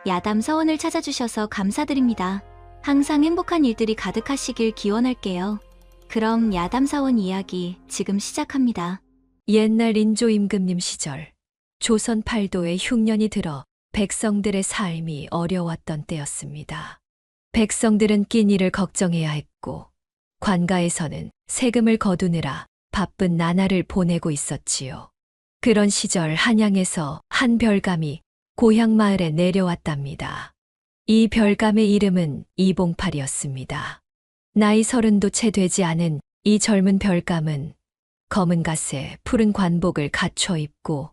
야담 서원을 찾아주셔서 감사드립니다. 항상 행복한 일들이 가득하시길 기원할게요. 그럼 야담 사원 이야기 지금 시작합니다. 옛날 인조 임금님 시절 조선 팔도에 흉년이 들어 백성들의 삶이 어려웠던 때였습니다. 백성들은 끼니를 걱정해야 했고 관가에서는 세금을 거두느라 바쁜 나날을 보내고 있었지요. 그런 시절 한양에서 한 별감이 고향 마을에 내려왔답니다. 이 별감의 이름은 이봉팔이었습니다. 나이 30도 채 되지 않은 이 젊은 별감은 검은 갓에 푸른 관복을 갖춰 입고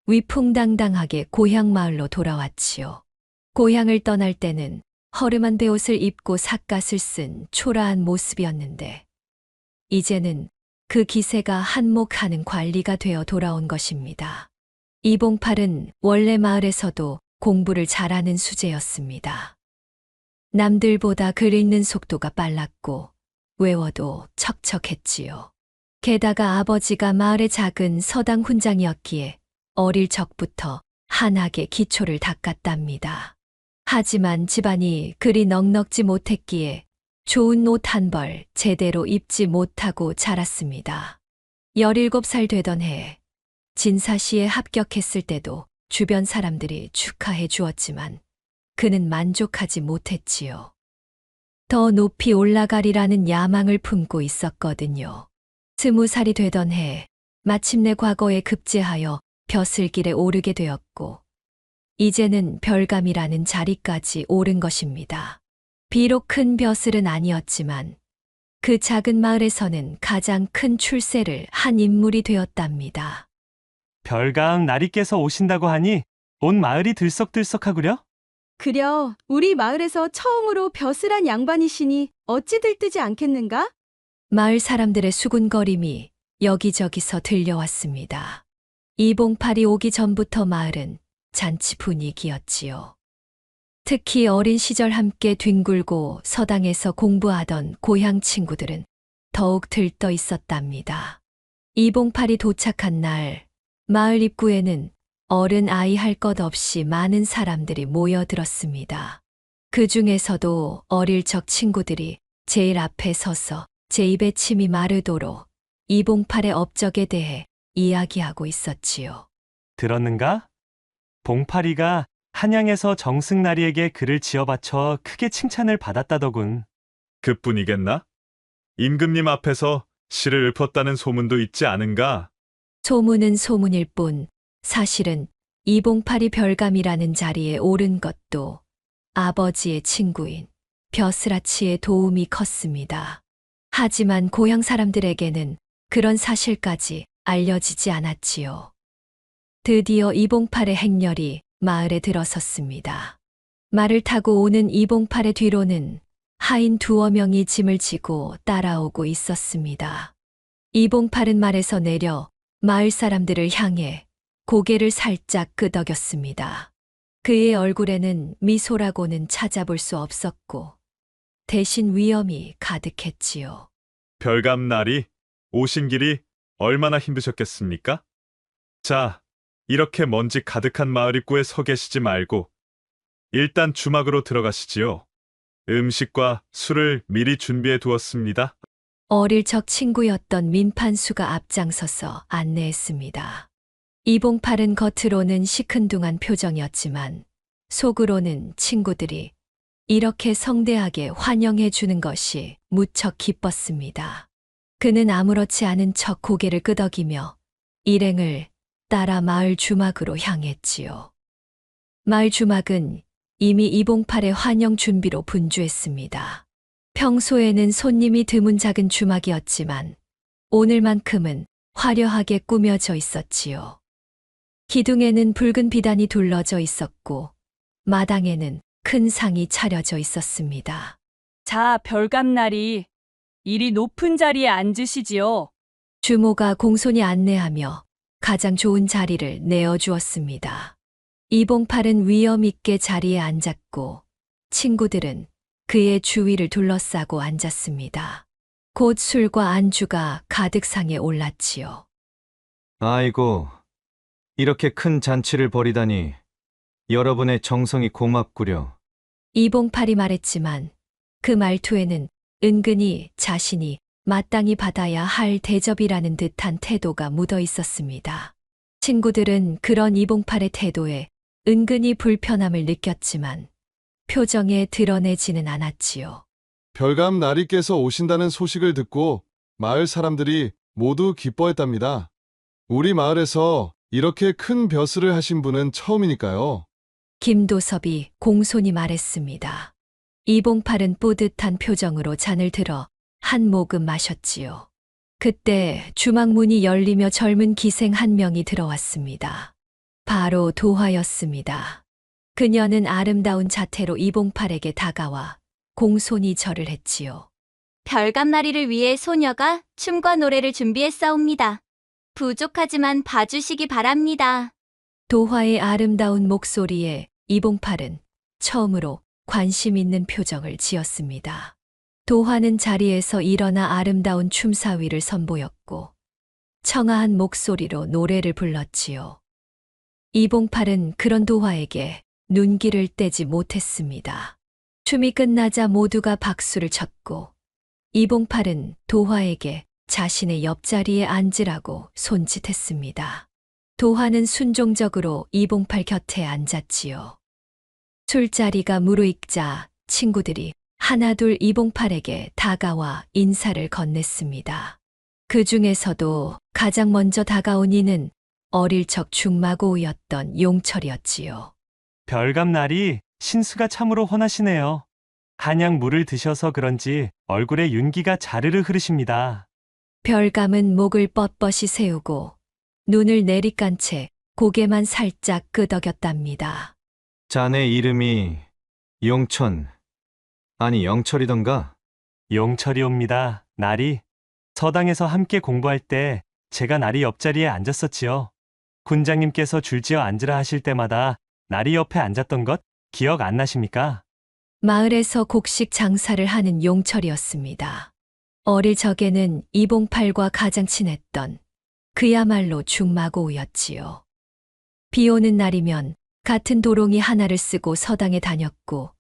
위풍당당하게 고향 마을로 돌아왔지요. 고향을 떠날 때는 허름한 베옷을 입고 삿갓을 쓴 초라한 모습이었는데 이제는 그 기세가 한몫하는 관리가 되어 돌아온 것입니다. 이봉팔은 원래 마을에서도 공부를 잘하는 수재였습니다. 남들보다 글 읽는 속도가 빨랐고 외워도 척척했지요. 게다가 아버지가 마을의 작은 서당 훈장이었기에 어릴 적부터 한학의 기초를 닦았답니다. 하지만 집안이 그리 넉넉지 못했기에 좋은 옷 한 벌 제대로 입지 못하고 자랐습니다. 17살 되던 해 진사시에 합격했을 때도 주변 사람들이 축하해 주었지만 그는 만족하지 못했지요. 더 높이 올라가리라는 야망을 품고 있었거든요. 20살이 되던 해 마침내 과거에 급제하여 벼슬길에 오르게 되었고 이제는 별감이라는 자리까지 오른 것입니다. 비록 큰 벼슬은 아니었지만 그 작은 마을에서는 가장 큰 출세를 한 인물이 되었답니다. 별감 나리께서 오신다고 하니 온 마을이 들썩들썩하구려? 그려 우리 마을에서 처음으로 벼슬한 양반이시니 어찌 들뜨지 않겠는가? 마을 사람들의 수군거림이 여기저기서 들려왔습니다. 이봉팔이 오기 전부터 마을은 잔치 분위기였지요. 특히 어린 시절 함께 뒹굴고 서당에서 공부하던 고향 친구들은 더욱 들떠 있었답니다. 이봉팔이 도착한 날 마을 입구에는 어른 아이 할 것 없이 많은 사람들이 모여들었습니다. 그 중에서도 어릴 적 친구들이 제일 앞에 서서 제 입에 침이 마르도록 이봉팔의 업적에 대해 이야기하고 있었지요. 들었는가? 봉파리가 한양에서 정승나리에게 글을 지어바쳐 크게 칭찬을 받았다더군. 그뿐이겠나? 임금님 앞에서 시를 읊었다는 소문도 있지 않은가? 소문은 소문일 뿐 사실은 이봉팔이 별감이라는 자리에 오른 것도 아버지의 친구인 벼슬아치의 도움이 컸습니다. 하지만 고향 사람들에게는 그런 사실까지 알려지지 않았지요. 드디어 이봉팔의 행렬이 마을에 들어섰습니다. 말을 타고 오는 이봉팔의 뒤로는 하인 2-여 명이 짐을 지고 따라오고 있었습니다. 이봉팔은 말에서 내려 마을 사람들을 향해 고개를 살짝 끄덕였습니다. 그의 얼굴에는 미소라고는 찾아볼 수 없었고 대신 위엄이 가득했지요. 별감 날이 오신 길이 얼마나 힘드셨겠습니까? 자, 이렇게 먼지 가득한 마을 입구에 서 계시지 말고 일단 주막으로 들어가시지요. 음식과 술을 미리 준비해 두었습니다. 어릴 적 친구였던 민판수가 앞장서서 안내했습니다. 이봉팔은 겉으로는 시큰둥한 표정이었지만 속으로는 친구들이 이렇게 성대하게 환영해 주는 것이 무척 기뻤습니다. 그는 아무렇지 않은 척 고개를 끄덕이며 일행을 따라 마을 주막으로 향했지요. 마을 주막은 이미 이봉팔의 환영 준비로 분주했습니다. 평소에는 손님이 드문 작은 주막이었지만 오늘만큼은 화려하게 꾸며져 있었지요. 기둥에는 붉은 비단이 둘러져 있었고 마당에는 큰 상이 차려져 있었습니다. 자, 별감날이 이리 높은 자리에 앉으시지요. 주모가 공손히 안내하며 가장 좋은 자리를 내어주었습니다. 이봉팔은 위엄 있게 자리에 앉았고 친구들은 그의 주위를 둘러싸고 앉았습니다. 곧 술과 안주가 가득 상에 올랐지요. 아이고, 이렇게 큰 잔치를 벌이다니 여러분의 정성이 고맙구려. 이봉팔이 말했지만 그 말투에는 은근히 자신이 마땅히 받아야 할 대접이라는 듯한 태도가 묻어 있었습니다. 친구들은 그런 이봉팔의 태도에 은근히 불편함을 느꼈지만 표정에 드러내지는 않았지요. 별감 나리께서 오신다는 소식을 듣고 마을 사람들이 모두 기뻐했답니다. 우리 마을에서 이렇게 큰 벼슬을 하신 분은 처음이니까요. 김도섭이 공손히 말했습니다. 이봉팔은 뿌듯한 표정으로 잔을 들어 한 모금 마셨지요. 그때 주막문이 열리며 젊은 기생 한 명이 들어왔습니다. 바로 도화였습니다. 그녀는 아름다운 자태로 이봉팔에게 다가와 공손히 절을 했지요. 별감나리를 위해 소녀가 춤과 노래를 준비했사옵니다. 부족하지만 봐주시기 바랍니다. 도화의 아름다운 목소리에 이봉팔은 처음으로 관심 있는 표정을 지었습니다. 도화는 자리에서 일어나 아름다운 춤사위를 선보였고 청아한 목소리로 노래를 불렀지요. 이봉팔은 그런 도화에게 눈길을 떼지 못했습니다. 춤이 끝나자 모두가 박수를 쳤고 이봉팔은 도화에게 자신의 옆자리에 앉으라고 손짓했습니다. 도화는 순종적으로 이봉팔 곁에 앉았지요. 술자리가 무르익자 친구들이 하나둘 이봉팔에게 다가와 인사를 건넸습니다. 그 중에서도 가장 먼저 다가온 이는 어릴 적 중마고우였던 용철이었지요. 별감나리, 신수가 참으로 훤하시네요. 한양 물을 드셔서 그런지 얼굴에 윤기가 자르르 흐르십니다. 별감은 목을 뻣뻣이 세우고 눈을 내리깐 채 고개만 살짝 끄덕였답니다. 자네 이름이 용천, 아니 영철이던가? 용철이옵니다. 나리. 서당에서 함께 공부할 때 제가 나리 옆자리에 앉았었지요. 군장님께서 줄지어 앉으라 하실 때마다 나리 옆에 앉았던 것 기억 안 나십니까? 마을에서 곡식 장사를 하는 용철이었습니다. 어릴 적에는 이봉팔과 가장 친했던 그야말로 중마고우였지요. 비 오는 날이면 같은 도롱이 하나를 쓰고 서당에 다녔고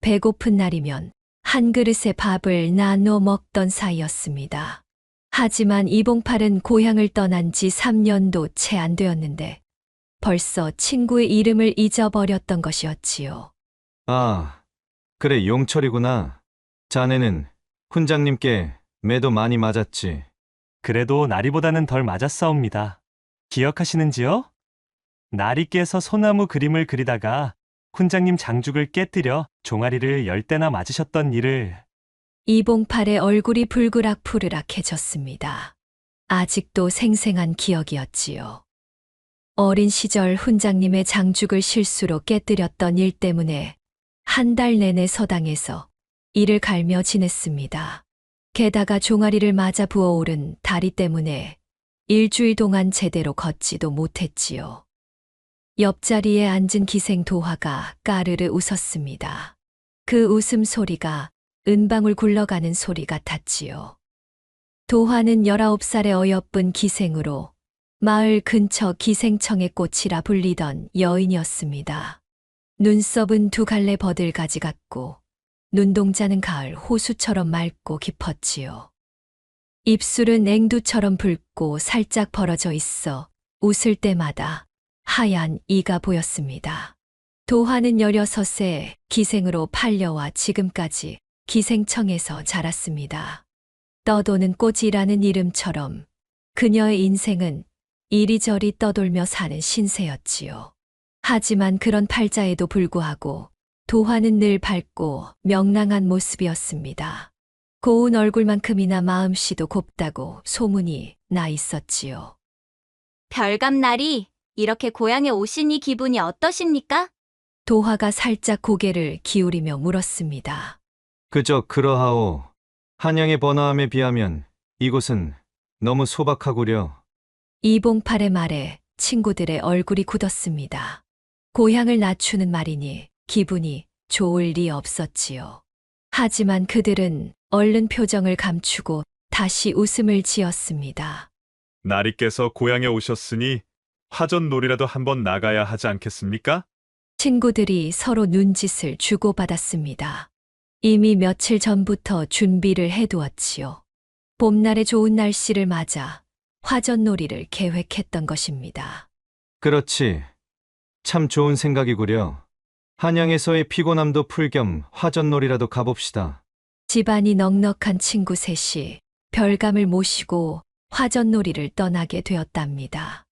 배고픈 날이면 한 그릇의 밥을 나눠 먹던 사이였습니다. 하지만 이봉팔은 고향을 떠난 지 3년도 채 안 되었는데 벌써 친구의 이름을 잊어버렸던 것이었지요. 아, 그래 용철이구나. 자네는 훈장님께 매도 많이 맞았지. 그래도 나리보다는 덜 맞았사옵니다. 기억하시는지요? 나리께서 소나무 그림을 그리다가 훈장님 장죽을 깨뜨려 종아리를 10대나 맞으셨던 일을. 이봉팔의 얼굴이 불그락푸르락해졌습니다. 아직도 생생한 기억이었지요. 어린 시절 훈장님의 장죽을 실수로 깨뜨렸던 일 때문에 한 달 내내 서당에서 이를 갈며 지냈습니다. 게다가 종아리를 맞아 부어오른 다리 때문에 일주일 동안 제대로 걷지도 못했지요. 옆자리에 앉은 기생 도화가 까르르 웃었습니다. 그 웃음소리가 은방울 굴러가는 소리 같았지요. 도화는 19살의 어여쁜 기생으로 마을 근처 기생청의 꽃이라 불리던 여인이었습니다. 눈썹은 두 갈래 버들가지 같고 눈동자는 가을 호수처럼 맑고 깊었지요. 입술은 앵두처럼 붉고 살짝 벌어져 있어 웃을 때마다 하얀 이가 보였습니다. 도화는 16세 기생으로 팔려와 지금까지 기생청에서 자랐습니다. 떠도는 꽃이라는 이름처럼 그녀의 인생은 이리저리 떠돌며 사는 신세였지요. 하지만 그런 팔자에도 불구하고 도화는 늘 밝고 명랑한 모습이었습니다. 고운 얼굴만큼이나 마음씨도 곱다고 소문이 나 있었지요. 별감나리, 이렇게 고향에 오시니 기분이 어떠십니까? 도화가 살짝 고개를 기울이며 물었습니다. 그저 그러하오. 한양의 번화함에 비하면 이곳은 너무 소박하구려. 이봉팔의 말에 친구들의 얼굴이 굳었습니다. 고향을 낮추는 말이니 기분이 좋을 리 없었지요. 하지만 그들은 얼른 표정을 감추고 다시 웃음을 지었습니다. 나리께서 고향에 오셨으니 화전놀이라도 한번 나가야 하지 않겠습니까? 친구들이 서로 눈짓을 주고받았습니다. 이미 며칠 전부터 준비를 해두었지요. 봄날의 좋은 날씨를 맞아 화전놀이를 계획했던 것입니다. 그렇지. 참 좋은 생각이구려. 한양에서의 피곤함도 풀 겸 화전놀이라도 가봅시다. 집안이 넉넉한 친구 셋이 별감을 모시고 화전놀이를 떠나게 되었답니다.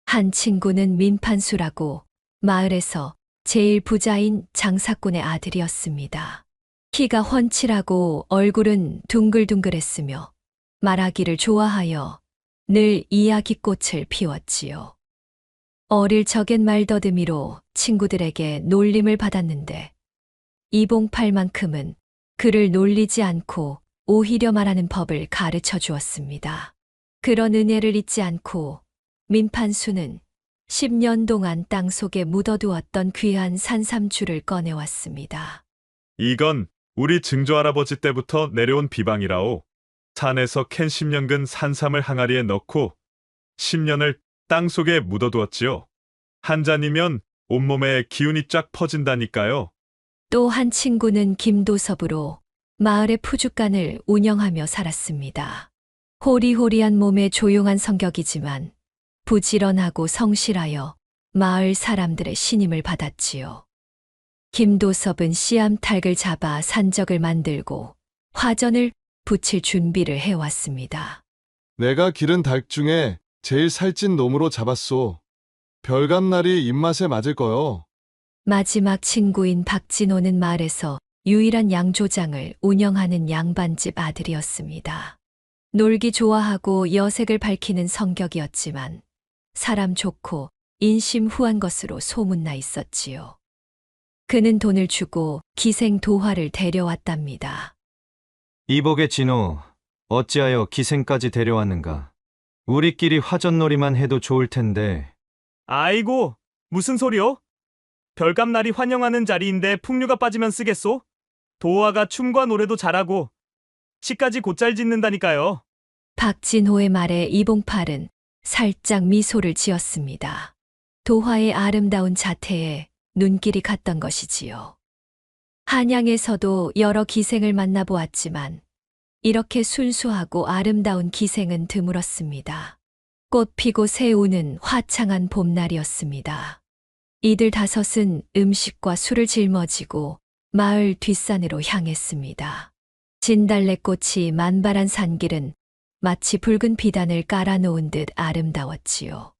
한 친구는 민판수라고 마을에서 제일 부자인 장사꾼의 아들이었습니다. 키가 훤칠하고 얼굴은 둥글둥글했으며 말하기를 좋아하여 늘 이야기꽃을 피웠지요. 어릴 적엔 말더듬이로 친구들에게 놀림을 받았는데 이봉팔만큼은 그를 놀리지 않고 오히려 말하는 법을 가르쳐 주었습니다. 그런 은혜를 잊지 않고 민판수는 10년 동안 땅속에 묻어두었던 귀한 산삼주를 꺼내왔습니다. 이건 우리 증조할아버지 때부터 내려온 비방이라오. 산에서 캔 10년근 산삼을 항아리에 넣고 10년을 땅속에 묻어두었지요. 한 잔이면 온몸에 기운이 쫙 퍼진다니까요. 또 한 친구는 김도섭으로 마을의 푸주간을 운영하며 살았습니다. 호리호리한 몸에 조용한 성격이지만 부지런하고 성실하여 마을 사람들의 신임을 받았지요. 김도섭은 씨암탉을 잡아 산적을 만들고 화전을 붙일 준비를 해왔습니다. 내가 기른 닭 중에 제일 살찐 놈으로 잡았소. 별감날이 입맛에 맞을 거요. 마지막 친구인 박진호는 마을에서 유일한 양조장을 운영하는 양반집 아들이었습니다. 놀기 좋아하고 여색을 밝히는 성격이었지만 사람 좋고 인심 후한 것으로 소문나 있었지요. 그는 돈을 주고 기생 도화를 데려왔답니다. 이복의 진호, 어찌하여 기생까지 데려왔는가? 우리끼리 화전놀이만 해도 좋을 텐데. 아이고, 무슨 소리요? 별감날이 환영하는 자리인데 풍류가 빠지면 쓰겠소? 도화가 춤과 노래도 잘하고 시까지 곧잘 짓는다니까요. 박진호의 말에 이봉팔은 살짝 미소를 지었습니다. 도화의 아름다운 자태에 눈길이 갔던 것이지요. 한양에서도 여러 기생을 만나보았지만 이렇게 순수하고 아름다운 기생은 드물었습니다. 꽃 피고 새 우는 화창한 봄날이었습니다. 이들 다섯은 음식과 술을 짊어지고 마을 뒷산으로 향했습니다. 진달래꽃이 만발한 산길은 마치 붉은 비단을 깔아놓은 듯 아름다웠지요.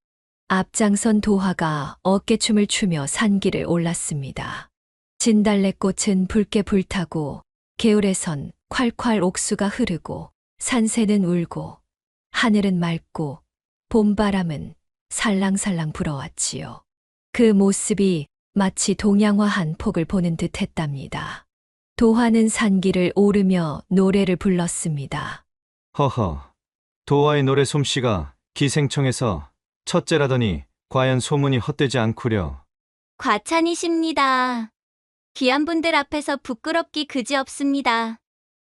앞장선 도화가 어깨춤을 추며 산길을 올랐습니다. 진달래꽃은 붉게 불타고 개울에선 콸콸 옥수가 흐르고 산새는 울고 하늘은 맑고 봄바람은 살랑살랑 불어왔지요. 그 모습이 마치 동양화 한 폭을 보는 듯 했답니다. 도화는 산길을 오르며 노래를 불렀습니다. 허허, 도화의 노래 솜씨가 기생청에서 첫째라더니 과연 소문이 헛되지 않구려. 과찬이십니다. 귀한 분들 앞에서 부끄럽기 그지없습니다.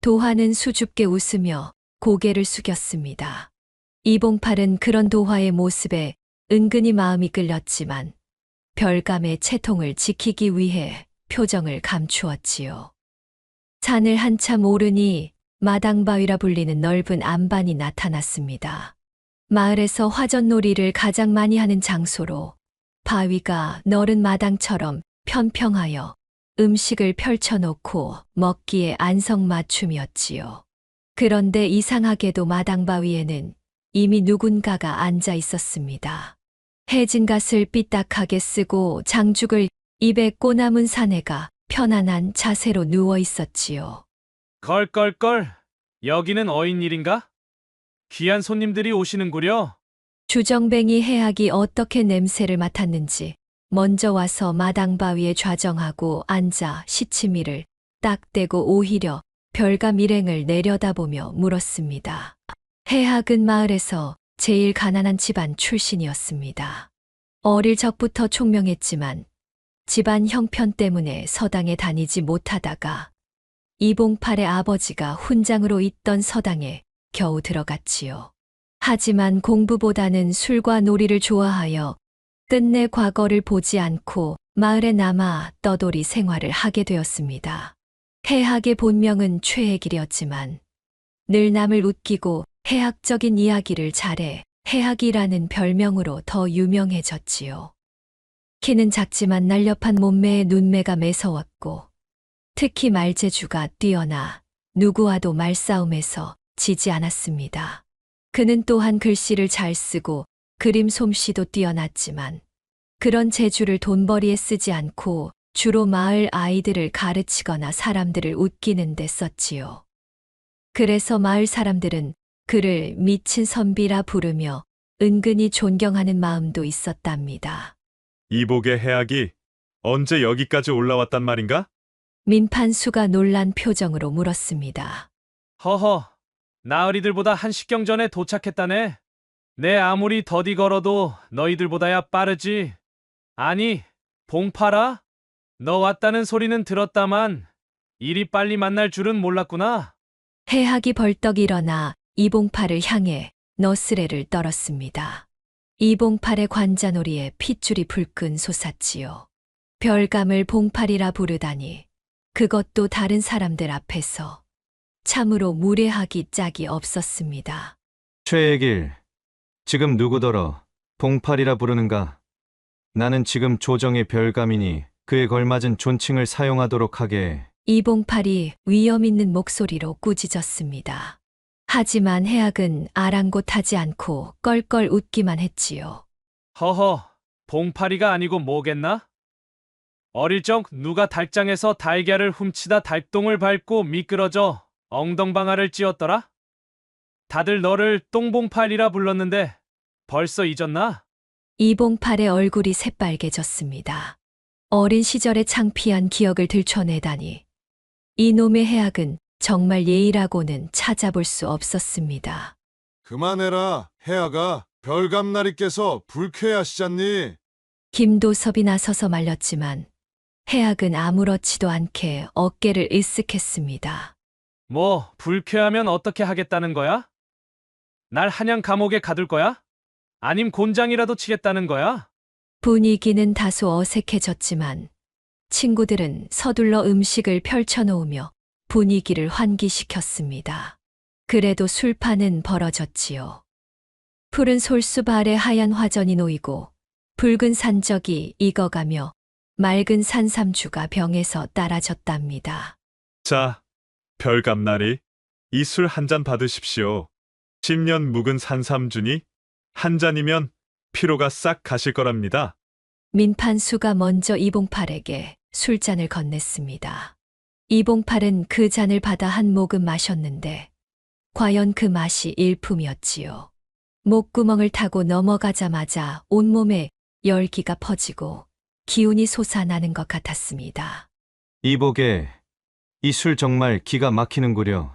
도화는 수줍게 웃으며 고개를 숙였습니다. 이봉팔은 그런 도화의 모습에 은근히 마음이 끌렸지만 별감의 채통을 지키기 위해 표정을 감추었지요. 산을 한참 오르니 마당바위라 불리는 넓은 안반이 나타났습니다. 마을에서 화전놀이를 가장 많이 하는 장소로 바위가 너른 마당처럼 편평하여 음식을 펼쳐놓고 먹기에 안성맞춤이었지요. 그런데 이상하게도 마당바위에는 이미 누군가가 앉아 있었습니다. 해진 갓을 삐딱하게 쓰고 장죽을 입에 꼬남은 사내가 편안한 자세로 누워 있었지요. 껄껄껄, 여기는 어인일인가? 귀한 손님들이 오시는구려. 주정뱅이 해악이 어떻게 냄새를 맡았는지 먼저 와서 마당바위에 좌정하고 앉아 시치미를 딱 떼고 오히려 별감 일행을 내려다보며 물었습니다. 해악은 마을에서 제일 가난한 집안 출신이었습니다. 어릴 적부터 총명했지만 집안 형편 때문에 서당에 다니지 못하다가 이봉팔의 아버지가 훈장으로 있던 서당에 겨우 들어갔지요. 하지만 공부보다는 술과 놀이를 좋아하여 끝내 과거를 보지 않고 마을에 남아 떠돌이 생활을 하게 되었습니다. 해학의 본명은 최해길이었지만 늘 남을 웃기고 해학적인 이야기를 잘해 해학이라는 별명으로 더 유명해졌지요. 키는 작지만 날렵한 몸매에 눈매가 매서웠고 특히 말재주가 뛰어나 누구와도 말싸움에서 지지 않았습니다. 그는 또한 글씨를 잘 쓰고 그림 솜씨도 뛰어났지만 그런 재주를 돈벌이에 쓰지 않고 주로 마을 아이들을 가르치거나 사람들을 웃기는 데 썼지요. 그래서 마을 사람들은 그를 미친 선비라 부르며 은근히 존경하는 마음도 있었답니다. 이복의 해악이 언제 여기까지 올라왔단 말인가? 민판수가 놀란 표정으로 물었습니다. 허허, 나으리들보다 한 식경 전에 도착했다네. 내 아무리 더디 걸어도 너희들보다야 빠르지. 아니, 봉파라? 너 왔다는 소리는 들었다만 이리 빨리 만날 줄은 몰랐구나. 해학이 벌떡 일어나 이봉팔을 향해 너스레를 떨었습니다. 이봉팔의 관자놀이에 핏줄이 불끈 솟았지요. 별감을 봉팔이라 부르다니 그것도 다른 사람들 앞에서 참으로 무례하기 짝이 없었습니다. 최애길, 지금 누구더러 봉팔이라 부르는가? 나는 지금 조정의 별감이니 그에 걸맞은 존칭을 사용하도록 하게. 이봉팔이 위험 있는 목소리로 꾸짖었습니다. 하지만 해학은 아랑곳하지 않고 껄껄 웃기만 했지요. 허허, 봉파리가 아니고 뭐겠나? 어릴 적 누가 달장에서 달걀을 훔치다 달동을 밟고 미끄러져 엉덩방아를 찧었더라? 다들 너를 똥봉팔이라 불렀는데 벌써 잊었나? 이봉팔의 얼굴이 새빨개졌습니다. 어린 시절의 창피한 기억을 들춰내다니 이놈의 해학은 정말 예의라고는 찾아볼 수 없었습니다. 그만해라, 해아가. 별감나리께서 불쾌하시잖니. 김도섭이 나서서 말렸지만 해학은 아무렇지도 않게 어깨를 으쓱했습니다. 뭐 불쾌하면 어떻게 하겠다는 거야? 날 한양 감옥에 가둘 거야? 아님 곤장이라도 치겠다는 거야? 분위기는 다소 어색해졌지만 친구들은 서둘러 음식을 펼쳐놓으며 분위기를 환기시켰습니다. 그래도 술판은 벌어졌지요. 푸른 솔숲 아래 하얀 화전이 놓이고 붉은 산적이 익어가며 맑은 산삼주가 병에서 따라졌답니다. 자, 별감나리, 이 술 한 잔 받으십시오. 10년 묵은 산삼주니 한 잔이면 피로가 싹 가실 거랍니다. 민판수가 먼저 이봉팔에게 술잔을 건넸습니다. 이봉팔은 그 잔을 받아 한 모금 마셨는데 과연 그 맛이 일품이었지요. 목구멍을 타고 넘어가자마자 온몸에 열기가 퍼지고 기운이 솟아나는 것 같았습니다. 이복에 이 술 정말 기가 막히는구려.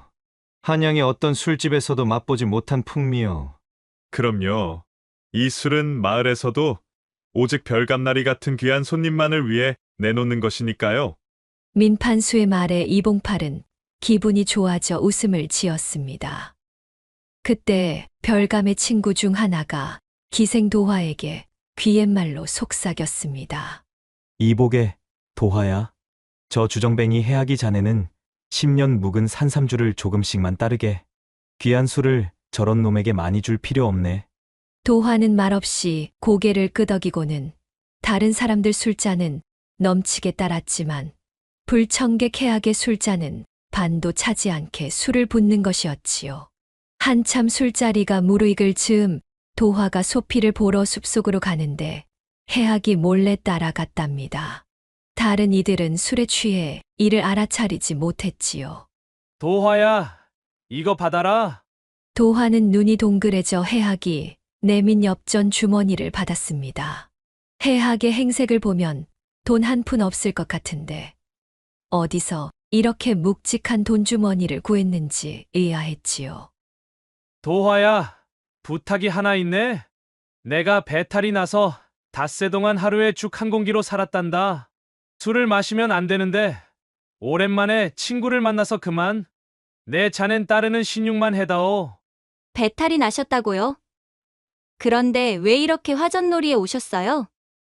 한양의 어떤 술집에서도 맛보지 못한 풍미요. 그럼요. 이 술은 마을에서도 오직 별감나리 같은 귀한 손님만을 위해 내놓는 것이니까요. 민판수의 말에 이봉팔은 기분이 좋아져 웃음을 지었습니다. 그때 별감의 친구 중 하나가 기생도화에게 귀옛말로 속삭였습니다. 이복의 도화야. 저 주정뱅이 해악이 자네는 10년 묵은 산삼주를 조금씩만 따르게. 귀한 술을 저런 놈에게 많이 줄 필요 없네. 도화는 말없이 고개를 끄덕이고는 다른 사람들 술잔은 넘치게 따랐지만 불청객 해악의 술잔은 반도 차지 않게 술을 붓는 것이었지요. 한참 술자리가 무르익을 즈음 도화가 소피를 보러 숲속으로 가는데 해악이 몰래 따라갔답니다. 다른 이들은 술에 취해 이를 알아차리지 못했지요. 도화야, 이거 받아라. 도화는 눈이 동그래져 해악이 내민 엽전 주머니를 받았습니다. 해악의 행색을 보면 돈 한 푼 없을 것 같은데 어디서 이렇게 묵직한 돈주머니를 구했는지 의아했지요. 도화야, 부탁이 하나 있네. 내가 배탈이 나서 닷새 동안 하루에 죽 한 공기로 살았단다. 술을 마시면 안 되는데 오랜만에 친구를 만나서 그만. 내 잔엔 따르는 신용만 해다오. 배탈이 나셨다고요? 그런데 왜 이렇게 화전놀이에 오셨어요?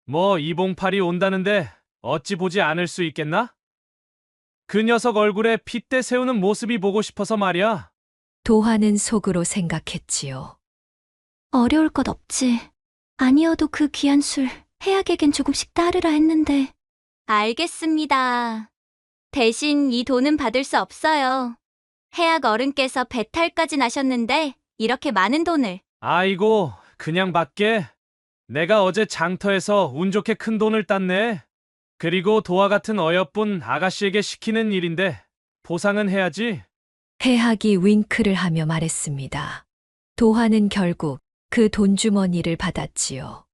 뭐 이봉팔이 온다는데 어찌 보지 않을 수 있겠나? 그 녀석 얼굴에 핏대 세우는 모습이 보고 싶어서 말이야. 도화는 속으로 생각했지요. 어려울 것 없지. 아니어도 그 귀한 술 해악에겐 조금씩 따르라 했는데. 알겠습니다. 대신 이 돈은 받을 수 없어요. 해악 어른께서 배탈까지 나셨는데 이렇게 많은 돈을. 아이고, 그냥 받게. 내가 어제 장터에서 운 좋게 큰 돈을 땄네. 그리고 도화 같은 어여쁜 아가씨에게 시키는 일인데 보상은 해야지. 해학이 윙크를 하며 말했습니다. 도화는 결국 그 돈주머니를 받았지요.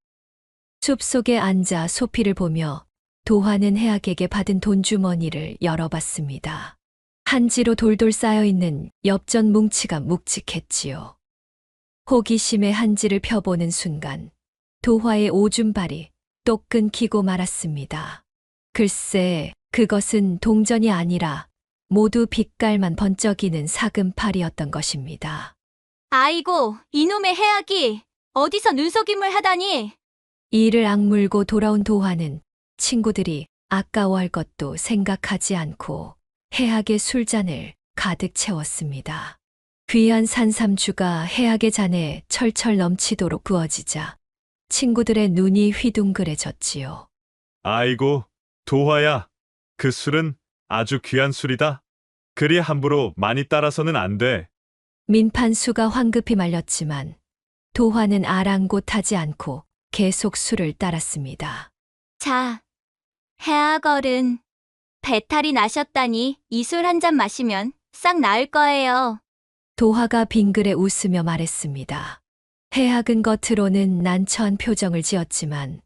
숲속에 앉아 소피를 보며 도화는 해학에게 받은 돈주머니를 열어봤습니다. 한지로 돌돌 쌓여있는 엽전 뭉치가 묵직했지요. 호기심에 한지를 펴보는 순간 도화의 오줌발이 똑 끊기고 말았습니다. 글쎄, 그것은 동전이 아니라 모두 빛깔만 번쩍이는 사금팔이었던 것입니다. 아이고, 이놈의 해악이 어디서 눈속임을 하다니. 이를 악물고 돌아온 도화는 친구들이 아까워할 것도 생각하지 않고 해악의 술잔을 가득 채웠습니다. 귀한 산삼주가 해악의 잔에 철철 넘치도록 부어지자 친구들의 눈이 휘둥그레졌지요. 아이고, 도화야. 그 술은 아주 귀한 술이다. 그리 함부로 많이 따라서는 안 돼. 민판수가 황급히 말렸지만 도화는 아랑곳하지 않고 계속 술을 따랐습니다. 자, 해악 어른. 배탈이 나셨다니 이 술 한 잔 마시면 싹 나을 거예요. 도화가 빙그레 웃으며 말했습니다. 해악은 겉으로는 난처한 표정을 지었지만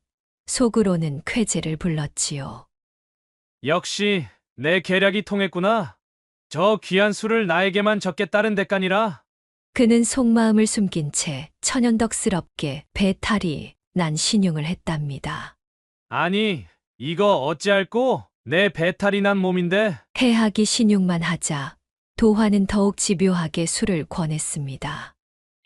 속으로는 쾌재를 불렀지요. 역시 내 계략이 통했구나. 저 귀한 술을 나에게만 적게 따른 대가니라. 그는 속마음을 숨긴 채 천연덕스럽게 배탈이 난 신용을 했답니다. 아니, 이거 어찌할꼬? 내 배탈이 난 몸인데. 해악이 신용만 하자 도화는 더욱 집요하게 술을 권했습니다.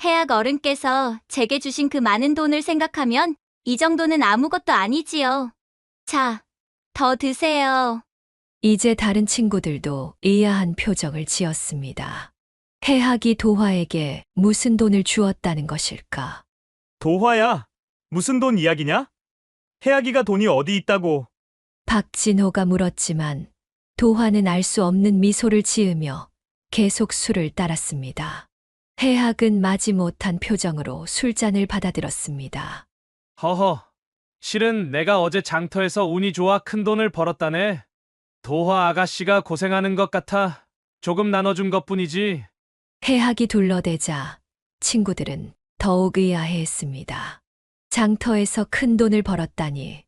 해악 어른께서 제게 주신 그 많은 돈을 생각하면 이 정도는 아무것도 아니지요. 자, 더 드세요. 이제 다른 친구들도 의아한 표정을 지었습니다. 해악이 도화에게 무슨 돈을 주었다는 것일까? 도화야, 무슨 돈 이야기냐? 해악이가 돈이 어디 있다고. 박진호가 물었지만 도화는 알 수 없는 미소를 지으며 계속 술을 따랐습니다. 해악은 마지못한 표정으로 술잔을 받아들었습니다. 허허, 실은 내가 어제 장터에서 운이 좋아 큰 돈을 벌었다네. 도화 아가씨가 고생하는 것 같아 조금 나눠준 것뿐이지. 해악이 둘러대자 친구들은 더욱 의아해했습니다. 장터에서 큰 돈을 벌었다니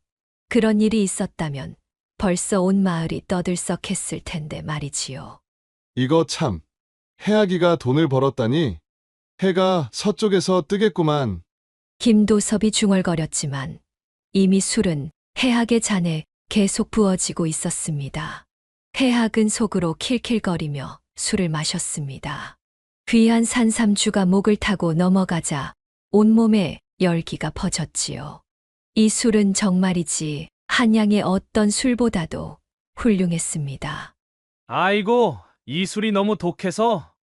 그런 일이 있었다면 벌써 온 마을이 떠들썩했을 텐데 말이지요. 이거 참. 해악이가 돈을 벌었다니 해가 서쪽에서 뜨겠구만. 김도섭이 중얼거렸지만 이미 술은 해악의 잔에 계속 부어지고 있었습니다. 해악은 속으로 킬킬거리며 술을 마셨습니다. 귀한 산삼주가 목을 타고 넘어가자 온몸에 열기가 퍼졌지요. 이 술은 정말이지 한양의 어떤 술보다도 훌륭했습니다. 아이고, 이 술이 너무 독해서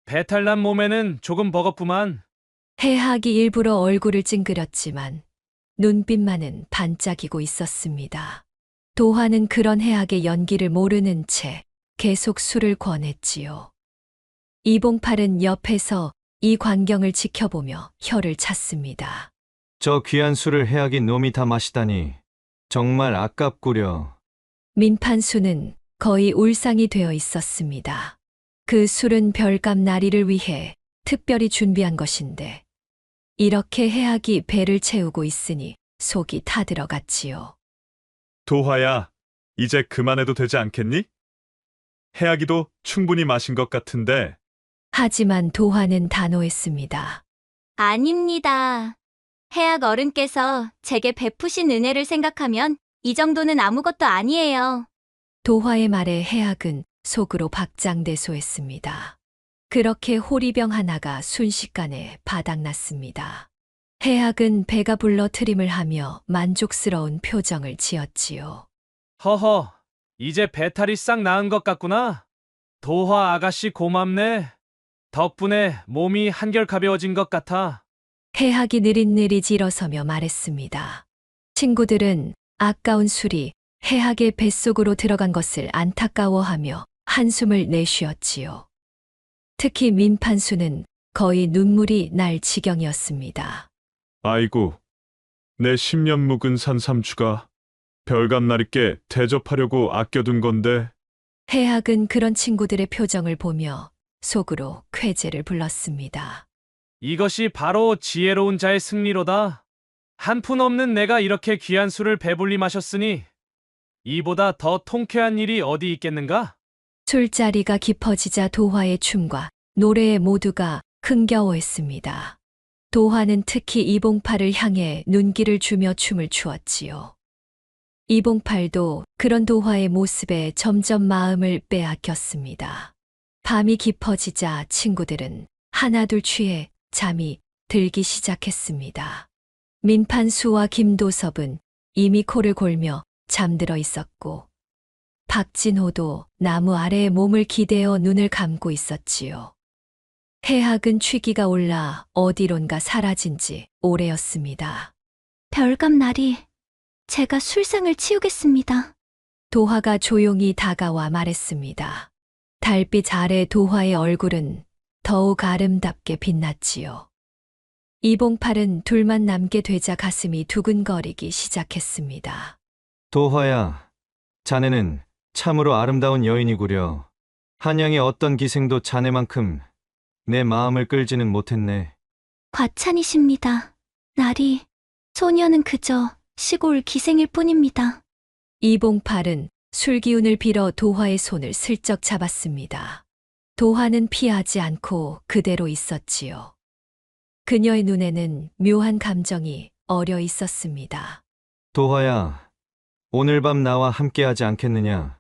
배탈난 몸에는 조금 버겁구만. 해악이 일부러 얼굴을 찡그렸지만 눈빛만은 반짝이고 있었습니다. 도화는 그런 해악의 연기를 모르는 채 계속 술을 권했지요. 이봉팔은 옆에서 이 광경을 지켜보며 혀를 찼습니다. 저 귀한 술을 해악인 놈이 다 마시다니 정말 아깝구려. 민판수는 거의 울상이 되어 있었습니다. 그 술은 별감 나리를 위해 특별히 준비한 것인데 이렇게 해악이 배를 채우고 있으니 속이 타들어갔지요. 도화야, 이제 그만해도 되지 않겠니? 해악이도 충분히 마신 것 같은데. 하지만 도화는 단호했습니다. 아닙니다. 해악 어른께서 제게 베푸신 은혜를 생각하면 이 정도는 아무것도 아니에요. 도화의 말에 해악은 속으로 박장대소했습니다. 그렇게 호리병 하나가 순식간에 바닥났습니다. 해학은 배가 불러 트림을 하며 만족스러운 표정을 지었지요. 허허, 이제 배탈이 싹 나은 것 같구나. 도화 아가씨 고맙네. 덕분에 몸이 한결 가벼워진 것 같아. 해학이 느릿느릿 일어서며 말했습니다. 친구들은 아까운 술이 해학의 뱃속으로 들어간 것을 안타까워하며 한숨을 내쉬었지요. 특히 민판수는 거의 눈물이 날 지경이었습니다. 아이고, 내 10년 묵은 산삼주가 별감나리께 대접하려고 아껴둔 건데. 해학은 그런 친구들의 표정을 보며 속으로 쾌재를 불렀습니다. 이것이 바로 지혜로운 자의 승리로다. 한 푼 없는 내가 이렇게 귀한 술을 배불리 마셨으니 이보다 더 통쾌한 일이 어디 있겠는가? 술자리가 깊어지자 도화의 춤과 노래에 모두가 흥겨워했습니다. 도화는 특히 이봉팔을 향해 눈길을 주며 춤을 추었지요. 이봉팔도 그런 도화의 모습에 점점 마음을 빼앗겼습니다. 밤이 깊어지자 친구들은 하나둘 취해 잠이 들기 시작했습니다. 민판수와 김도섭은 이미 코를 골며 잠들어 있었고, 박진호도 나무 아래에 몸을 기대어 눈을 감고 있었지요. 해학은 취기가 올라 어디론가 사라진 지 오래였습니다. 별감나리, 제가 술상을 치우겠습니다. 도화가 조용히 다가와 말했습니다. 달빛 아래 도화의 얼굴은 더욱 아름답게 빛났지요. 이봉팔은 둘만 남게 되자 가슴이 두근거리기 시작했습니다. 도화야, 자네는 참으로 아름다운 여인이구려. 한양의 어떤 기생도 자네만큼 내 마음을 끌지는 못했네. 과찬이십니다. 나리, 소녀는 그저 시골 기생일 뿐입니다. 이봉팔은 술기운을 빌어 도화의 손을 슬쩍 잡았습니다. 도화는 피하지 않고 그대로 있었지요. 그녀의 눈에는 묘한 감정이 어려 있었습니다. 도화야, 오늘 밤 나와 함께하지 않겠느냐?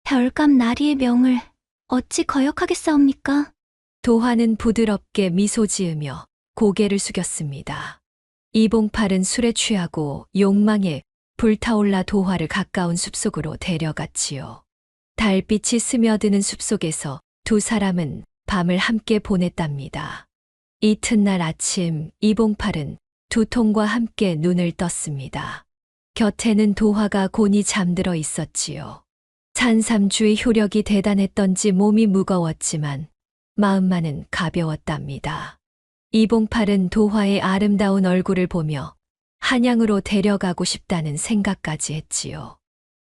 별감나리의 명을 어찌 거역하겠사옵니까? 도화는 부드럽게 미소 지으며 고개를 숙였습니다. 이봉팔은 술에 취하고 욕망에 불타올라 도화를 가까운 숲속으로 데려갔지요. 달빛이 스며드는 숲속에서 두 사람은 밤을 함께 보냈답니다. 이튿날 아침 이봉팔은 두통과 함께 눈을 떴습니다. 곁에는 도화가 곤히 잠들어 있었지요. 산삼주의 효력이 대단했던지 몸이 무거웠지만 마음만은 가벼웠답니다. 이봉팔은 도화의 아름다운 얼굴을 보며 한양으로 데려가고 싶다는 생각까지 했지요.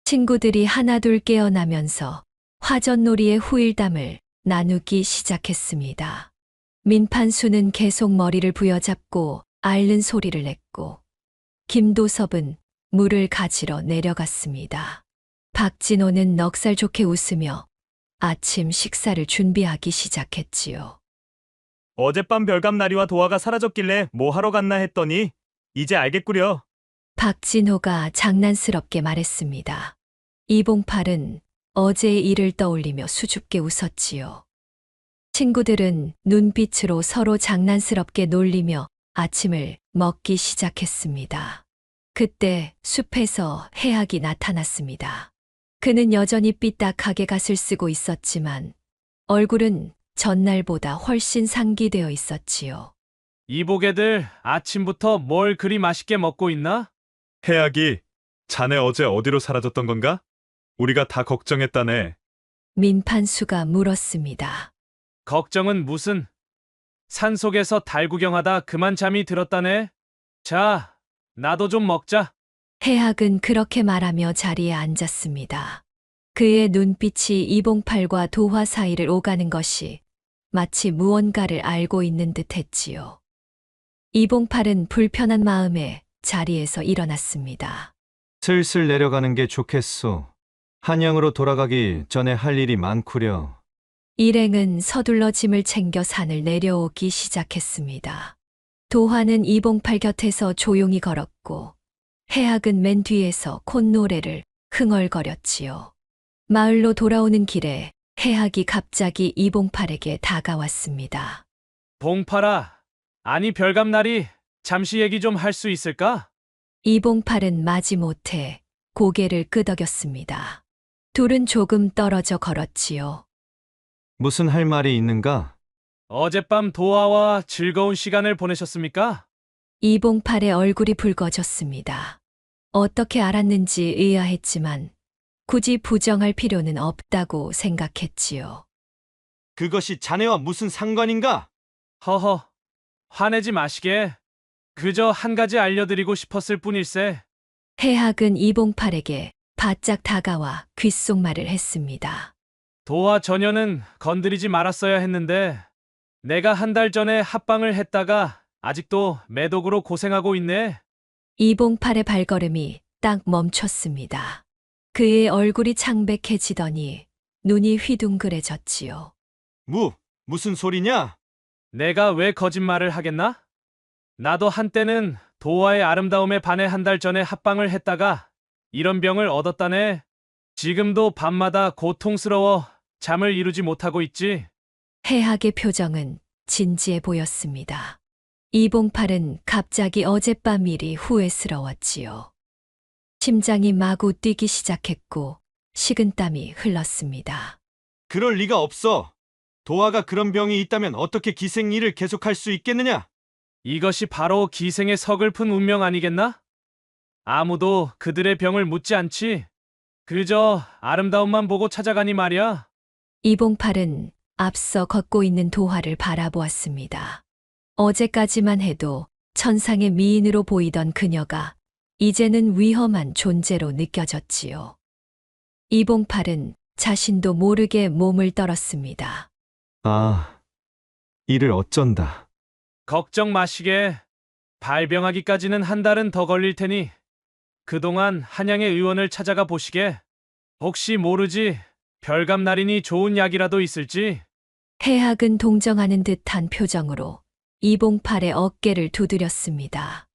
친구들이 하나둘 깨어나면서 화전놀이의 후일담을 나누기 시작했습니다. 민판수는 계속 머리를 부여잡고 앓는 소리를 냈고, 김도섭은 물을 가지러 내려갔습니다. 박진호는 넉살 좋게 웃으며 아침 식사를 준비하기 시작했지요. 어젯밤 별감나리와 도화가 사라졌길래 뭐 하러 갔나 했더니 이제 알겠구려. 박진호가 장난스럽게 말했습니다. 이봉팔은 어제의 일을 떠올리며 수줍게 웃었지요. 친구들은 눈빛으로 서로 장난스럽게 놀리며 아침을 먹기 시작했습니다. 그때 숲에서 해학이 나타났습니다. 그는 여전히 삐딱하게 갓을 쓰고 있었지만 얼굴은 전날보다 훨씬 상기되어 있었지요. 이보게들 아침부터 뭘 그리 맛있게 먹고 있나? 해악이 자네 어제 어디로 사라졌던 건가? 우리가 다 걱정했다네. 민판수가 물었습니다. 걱정은 무슨? 산속에서 달 구경하다 그만 잠이 들었다네. 자, 나도 좀 먹자. 해학은 그렇게 말하며 자리에 앉았습니다. 그의 눈빛이 이봉팔과 도화 사이를 오가는 것이 마치 무언가를 알고 있는 듯 했지요. 이봉팔은 불편한 마음에 자리에서 일어났습니다. 슬슬 내려가는 게 좋겠소. 한양으로 돌아가기 전에 할 일이 많구려. 일행은 서둘러 짐을 챙겨 산을 내려오기 시작했습니다. 도화는 이봉팔 곁에서 조용히 걸었고, 해학은 맨 뒤에서 콧노래를 흥얼거렸지요. 마을로 돌아오는 길에 해학이 갑자기 이봉팔에게 다가왔습니다. 봉팔아, 아니 별감나리, 잠시 얘기 좀 할 수 있을까? 이봉팔은 마지못해 고개를 끄덕였습니다. 둘은 조금 떨어져 걸었지요. 무슨 할 말이 있는가? 어젯밤 도화와 즐거운 시간을 보내셨습니까? 이봉팔의 얼굴이 붉어졌습니다. 어떻게 알았는지 의아했지만 굳이 부정할 필요는 없다고 생각했지요. 그것이 자네와 무슨 상관인가? 허허, 화내지 마시게. 그저 한 가지 알려드리고 싶었을 뿐일세. 해학은 이봉팔에게 바짝 다가와 귓속말을 했습니다. 도화 전혀는 건드리지 말았어야 했는데 내가 한 달 전에 합방을 했다가 아직도 매독으로 고생하고 있네. 이봉팔의 발걸음이 딱 멈췄습니다. 그의 얼굴이 창백해지더니 눈이 휘둥그레졌지요. 무슨 소리냐? 내가 왜 거짓말을 하겠나? 나도 한때는 도화의 아름다움에 반해 한 달 전에 합방을 했다가 이런 병을 얻었다네. 지금도 밤마다 고통스러워 잠을 이루지 못하고 있지. 해학의 표정은 진지해 보였습니다. 이봉팔은 갑자기 어젯밤 일이 후회스러웠지요. 심장이 마구 뛰기 시작했고 식은땀이 흘렀습니다. 그럴 리가 없어. 도화가 그런 병이 있다면 어떻게 기생 일을 계속할 수 있겠느냐? 이것이 바로 기생의 서글픈 운명 아니겠나? 아무도 그들의 병을 묻지 않지. 그저 아름다움만 보고 찾아가니 말이야. 이봉팔은 앞서 걷고 있는 도화를 바라보았습니다. 어제까지만 해도 천상의 미인으로 보이던 그녀가 이제는 위험한 존재로 느껴졌지요. 이봉팔은 자신도 모르게 몸을 떨었습니다. 아, 이를 어쩐다. 걱정 마시게. 발병하기까지는 한 달은 더 걸릴 테니 그동안 한양의 의원을 찾아가 보시게. 혹시 모르지 별감날이니 좋은 약이라도 있을지. 해학은 동정하는 듯한 표정으로 이봉팔의 어깨를 두드렸습니다.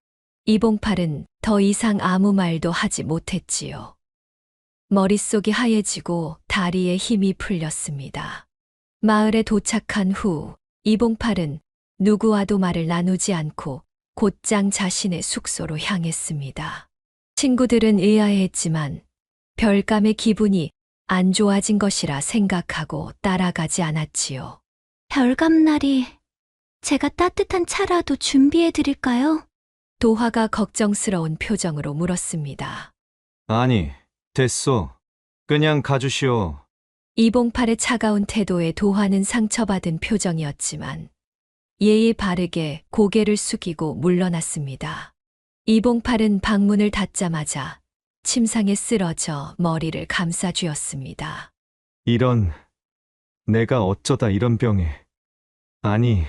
이봉팔은 더 이상 아무 말도 하지 못했지요. 머릿속이 하얘지고 다리에 힘이 풀렸습니다. 마을에 도착한 후 이봉팔은 누구와도 말을 나누지 않고 곧장 자신의 숙소로 향했습니다. 친구들은 의아해했지만 별감의 기분이 안 좋아진 것이라 생각하고 따라가지 않았지요. 별감날이 제가 따뜻한 차라도 준비해 드릴까요? 도화가 걱정스러운 표정으로 물었습니다. 아니, 됐소. 그냥 가주시오. 이봉팔의 차가운 태도에 도화는 상처받은 표정이었지만 예의 바르게 고개를 숙이고 물러났습니다. 이봉팔은 방문을 닫자마자 침상에 쓰러져 머리를 감싸쥐었습니다. 내가 어쩌다 이런 병에. 아니,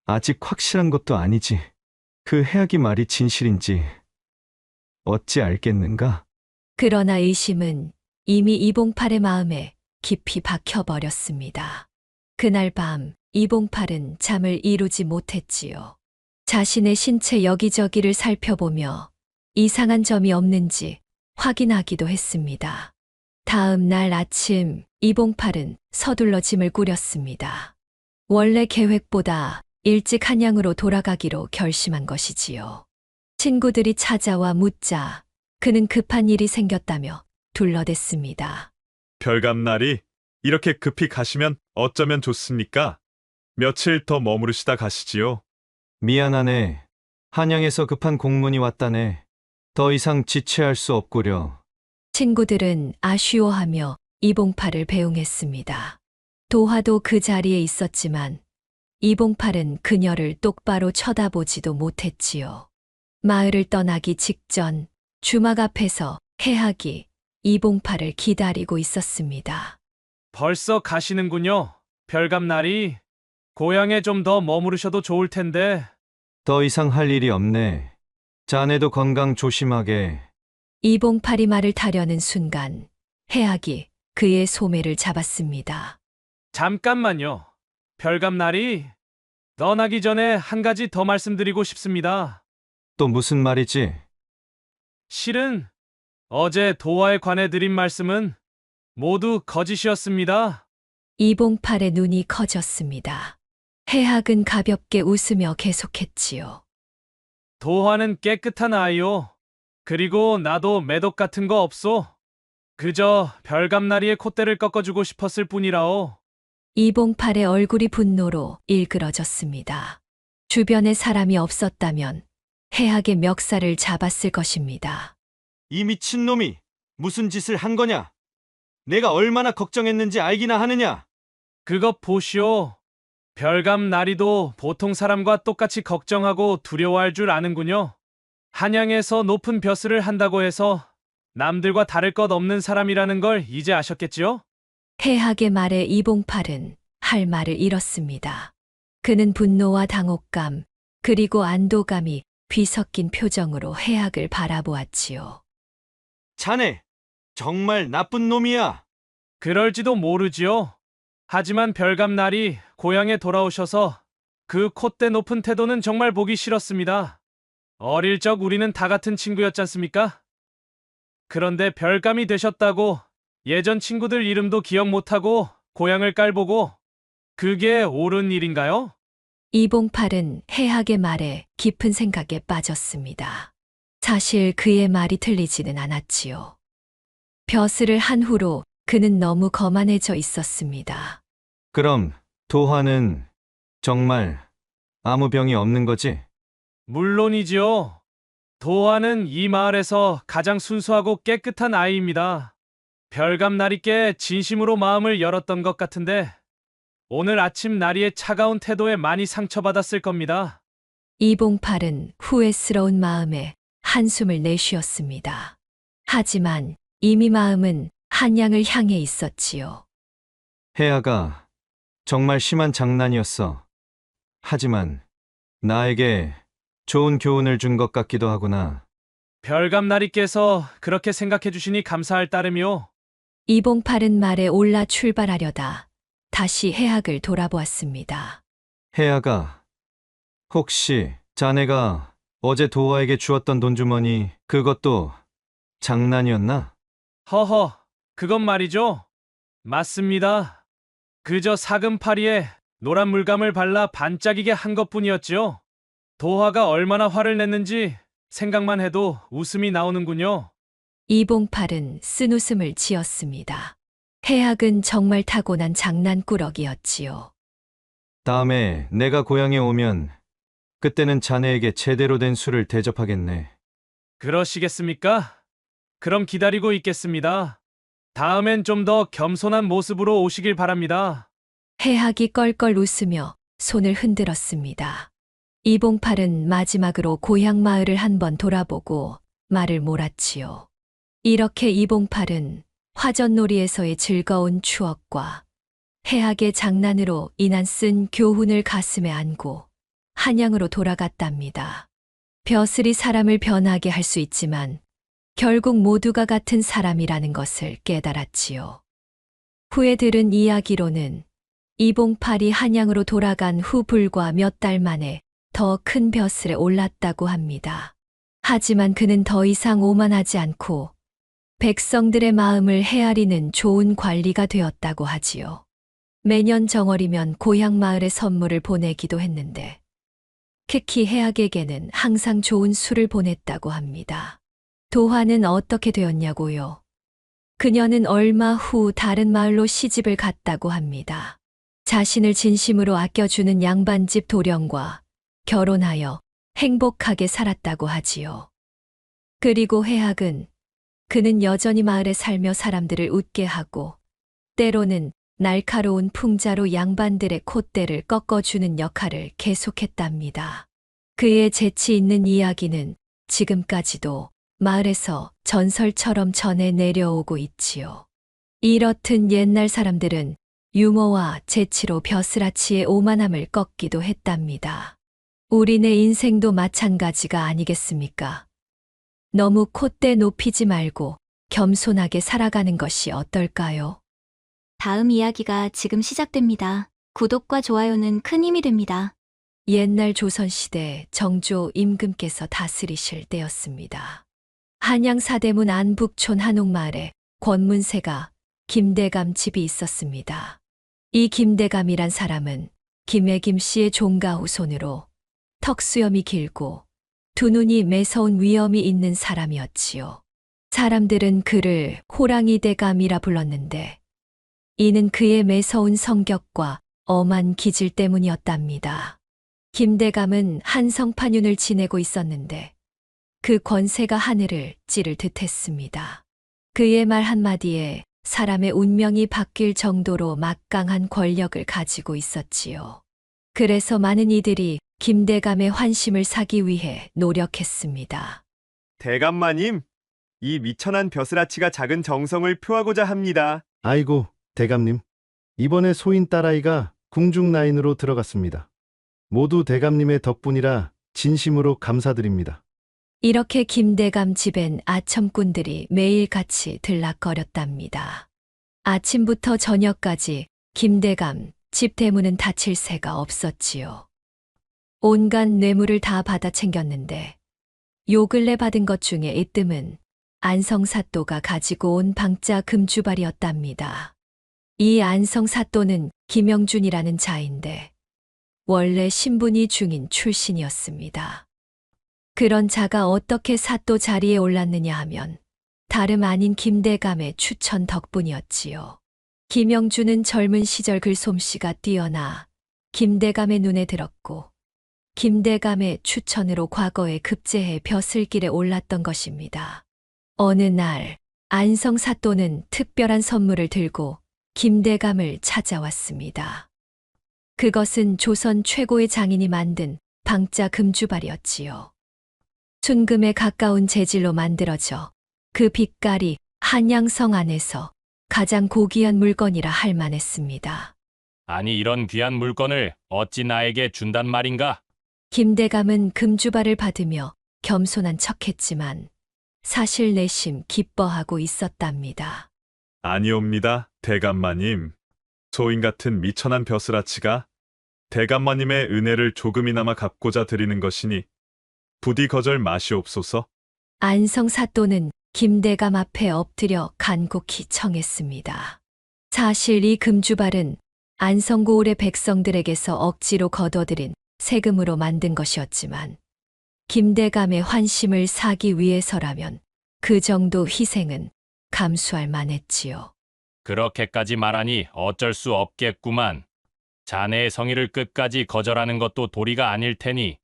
아직 확실한 것도 아니지. 그 해악이 말이 진실인지 어찌 알겠는가? 그러나 의심은 이미 이봉팔의 마음에 깊이 박혀버렸습니다. 그날 밤 이봉팔은 잠을 이루지 못했지요. 자신의 신체 여기저기를 살펴보며 이상한 점이 없는지 확인하기도 했습니다. 다음 날 아침 이봉팔은 서둘러 짐을 꾸렸습니다. 원래 계획보다 일찍 한양으로 돌아가기로 결심한 것이지요. 친구들이 찾아와 묻자 그는 급한 일이 생겼다며 둘러댔습니다. 별감날이 이렇게 급히 가시면 어쩌면 좋습니까? 며칠 더 머무르시다 가시지요. 미안하네. 한양에서 급한 공문이 왔다네. 더 이상 지체할 수 없구려. 친구들은 아쉬워하며 이봉팔을 배웅했습니다. 도화도 그 자리에 있었지만 이봉팔은 그녀를 똑바로 쳐다보지도 못했지요. 마을을 떠나기 직전 주막 앞에서 해학이 이봉팔을 기다리고 있었습니다. 벌써 가시는군요. 별감날이. 고향에 좀 더 머무르셔도 좋을 텐데. 더 이상 할 일이 없네. 자네도 건강 조심하게. 이봉팔이 말을 타려는 순간 해학이 그의 소매를 잡았습니다. 잠깐만요. 별감날이. 떠나기 전에 한 가지 더 말씀드리고 싶습니다. 또 무슨 말이지? 실은 어제 도화에 관해 드린 말씀은 모두 거짓이었습니다. 이봉팔의 눈이 커졌습니다. 해학은 가볍게 웃으며 계속했지요. 도화는 깨끗한 아이요. 그리고 나도 매독 같은 거 없소. 그저 별감나리의 콧대를 꺾어주고 싶었을 뿐이라오. 이봉팔의 얼굴이 분노로 일그러졌습니다. 주변에 사람이 없었다면 해악의 멱살을 잡았을 것입니다. 이 미친놈이 무슨 짓을 한 거냐? 내가 얼마나 걱정했는지 알기나 하느냐? 그것 보시오. 별감나리도 보통 사람과 똑같이 걱정하고 두려워할 줄 아는군요. 한양에서 높은 벼슬을 한다고 해서 남들과 다를 것 없는 사람이라는 걸 이제 아셨겠지요? 해악의 말에 이봉팔은 할 말을 잃었습니다. 그는 분노와 당혹감, 그리고 안도감이 뒤섞인 표정으로 해악을 바라보았지요. 자네, 정말 나쁜 놈이야. 그럴지도 모르지요. 하지만 별감날이 고향에 돌아오셔서 그 콧대 높은 태도는 정말 보기 싫었습니다. 어릴 적 우리는 다 같은 친구였지 않습니까? 그런데 별감이 되셨다고 예전 친구들 이름도 기억 못하고 고향을 깔보고 그게 옳은 일인가요? 이봉팔은 해악의 말에 깊은 생각에 빠졌습니다. 사실 그의 말이 틀리지는 않았지요. 벼슬을 한 후로 그는 너무 거만해져 있었습니다. 그럼 도화는 정말 아무 병이 없는 거지? 물론이지요. 도화는 이 마을에서 가장 순수하고 깨끗한 아이입니다. 별감나리께 진심으로 마음을 열었던 것 같은데 오늘 아침 나리의 차가운 태도에 많이 상처받았을 겁니다. 이봉팔은 후회스러운 마음에 한숨을 내쉬었습니다. 하지만 이미 마음은 한양을 향해 있었지요. 해아가 정말 심한 장난이었어. 하지만 나에게 좋은 교훈을 준 것 같기도 하구나. 별감나리께서 그렇게 생각해 주시니 감사할 따름이요. 이봉팔은 말에 올라 출발하려다 다시 해악을 돌아보았습니다. 해아가 혹시 자네가 어제 도화에게 주었던 돈주머니 그것도 장난이었나? 허허, 그건 말이죠. 맞습니다. 그저 사금파리에 노란 물감을 발라 반짝이게 한 것뿐이었지요. 도화가 얼마나 화를 냈는지 생각만 해도 웃음이 나오는군요. 이봉팔은 쓴웃음을 지었습니다. 해악은 정말 타고난 장난꾸러기였지요. 다음에 내가 고향에 오면 그때는 자네에게 제대로 된 술을 대접하겠네. 그러시겠습니까? 그럼 기다리고 있겠습니다. 다음엔 좀 더 겸손한 모습으로 오시길 바랍니다. 해악이 껄껄 웃으며 손을 흔들었습니다. 이봉팔은 마지막으로 고향 마을을 한번 돌아보고 말을 몰았지요. 이렇게 이봉팔은 화전놀이에서의 즐거운 추억과 해악의 장난으로 인한 쓴 교훈을 가슴에 안고 한양으로 돌아갔답니다. 벼슬이 사람을 변하게 할 수 있지만 결국 모두가 같은 사람이라는 것을 깨달았지요. 후에 들은 이야기로는 이봉팔이 한양으로 돌아간 후 불과 몇 달 만에 더 큰 벼슬에 올랐다고 합니다. 하지만 그는 더 이상 오만하지 않고 백성들의 마음을 헤아리는 좋은 관리가 되었다고 하지요. 매년 정월이면 고향 마을에 선물을 보내기도 했는데 특히 해악에게는 항상 좋은 술을 보냈다고 합니다. 도화는 어떻게 되었냐고요? 그녀는 얼마 후 다른 마을로 시집을 갔다고 합니다. 자신을 진심으로 아껴주는 양반집 도령과 결혼하여 행복하게 살았다고 하지요. 그리고 해악은 그는 여전히 마을에 살며 사람들을 웃게 하고 때로는 날카로운 풍자로 양반들의 콧대를 꺾어주는 역할을 계속했답니다. 그의 재치 있는 이야기는 지금까지도 마을에서 전설처럼 전해 내려오고 있지요. 이렇듯 옛날 사람들은 유머와 재치로 벼슬아치의 오만함을 꺾기도 했답니다. 우리네 인생도 마찬가지가 아니겠습니까? 너무 콧대 높이지 말고 겸손하게 살아가는 것이 어떨까요? 다음 이야기가 지금 시작됩니다. 구독과 좋아요는 큰 힘이 됩니다. 옛날 조선시대 정조 임금께서 다스리실 때였습니다. 한양 사대문 안북촌 한옥마을에 권문세가 김대감 집이 있었습니다. 이 김대감이란 사람은 김애김 씨의 종가 후손으로 턱수염이 길고 두 눈이 매서운 위험이 있는 사람이었지요. 사람들은 그를 호랑이 대감이라 불렀는데 이는 그의 매서운 성격과 엄한 기질 때문이었답니다. 김대감은 한성판윤을 지내고 있었는데 그 권세가 하늘을 찌를 듯했습니다. 그의 말 한마디에 사람의 운명이 바뀔 정도로 막강한 권력을 가지고 있었지요. 그래서 많은 이들이 김대감의 환심을 사기 위해 노력했습니다. 대감마님, 이 미천한 벼슬아치가 작은 정성을 표하고자 합니다. 아이고, 대감님. 이번에 소인 딸아이가 궁중 라인으로 들어갔습니다. 모두 대감님의 덕분이라 진심으로 감사드립니다. 이렇게 김대감 집엔 아첨꾼들이 매일같이 들락거렸답니다. 아침부터 저녁까지 김대감 집 대문은 닫힐 새가 없었지요. 온갖 뇌물을 다 받아 챙겼는데 요 근래 받은 것 중에 이뜸은 안성사또가 가지고 온 방자 금주발이었답니다. 이 안성사또는 김영준이라는 자인데 원래 신분이 중인 출신이었습니다. 그런 자가 어떻게 사또 자리에 올랐느냐 하면 다름 아닌 김대감의 추천 덕분이었지요. 김영준은 젊은 시절 글솜씨가 뛰어나 김대감의 눈에 들었고 김대감의 추천으로 과거에 급제해 벼슬길에 올랐던 것입니다. 어느 날 안성사또는 특별한 선물을 들고 김대감을 찾아왔습니다. 그것은 조선 최고의 장인이 만든 방자 금주발이었지요. 순금에 가까운 재질로 만들어져 그 빛깔이 한양성 안에서 가장 고귀한 물건이라 할 만했습니다. 아니 이런 귀한 물건을 어찌 나에게 준단 말인가? 김대감은 금주발을 받으며 겸손한 척했지만 사실 내심 기뻐하고 있었답니다. 아니옵니다, 대감마님. 소인 같은 미천한 벼슬아치가 대감마님의 은혜를 조금이나마 갚고자 드리는 것이니 부디 거절 마시옵소서. 안성사또는 김대감 앞에 엎드려 간곡히 청했습니다. 사실 이 금주발은 안성고을의 백성들에게서 억지로 거둬들인 세금으로 만든 것이었지만 김대감의 환심을 사기 위해서라면 그 정도 희생은 감수할 만했지요. 그렇게까지 말하니 어쩔 수 없겠구만. 자네의 성의를 끝까지 거절하는 것도 도리가 아닐 테니.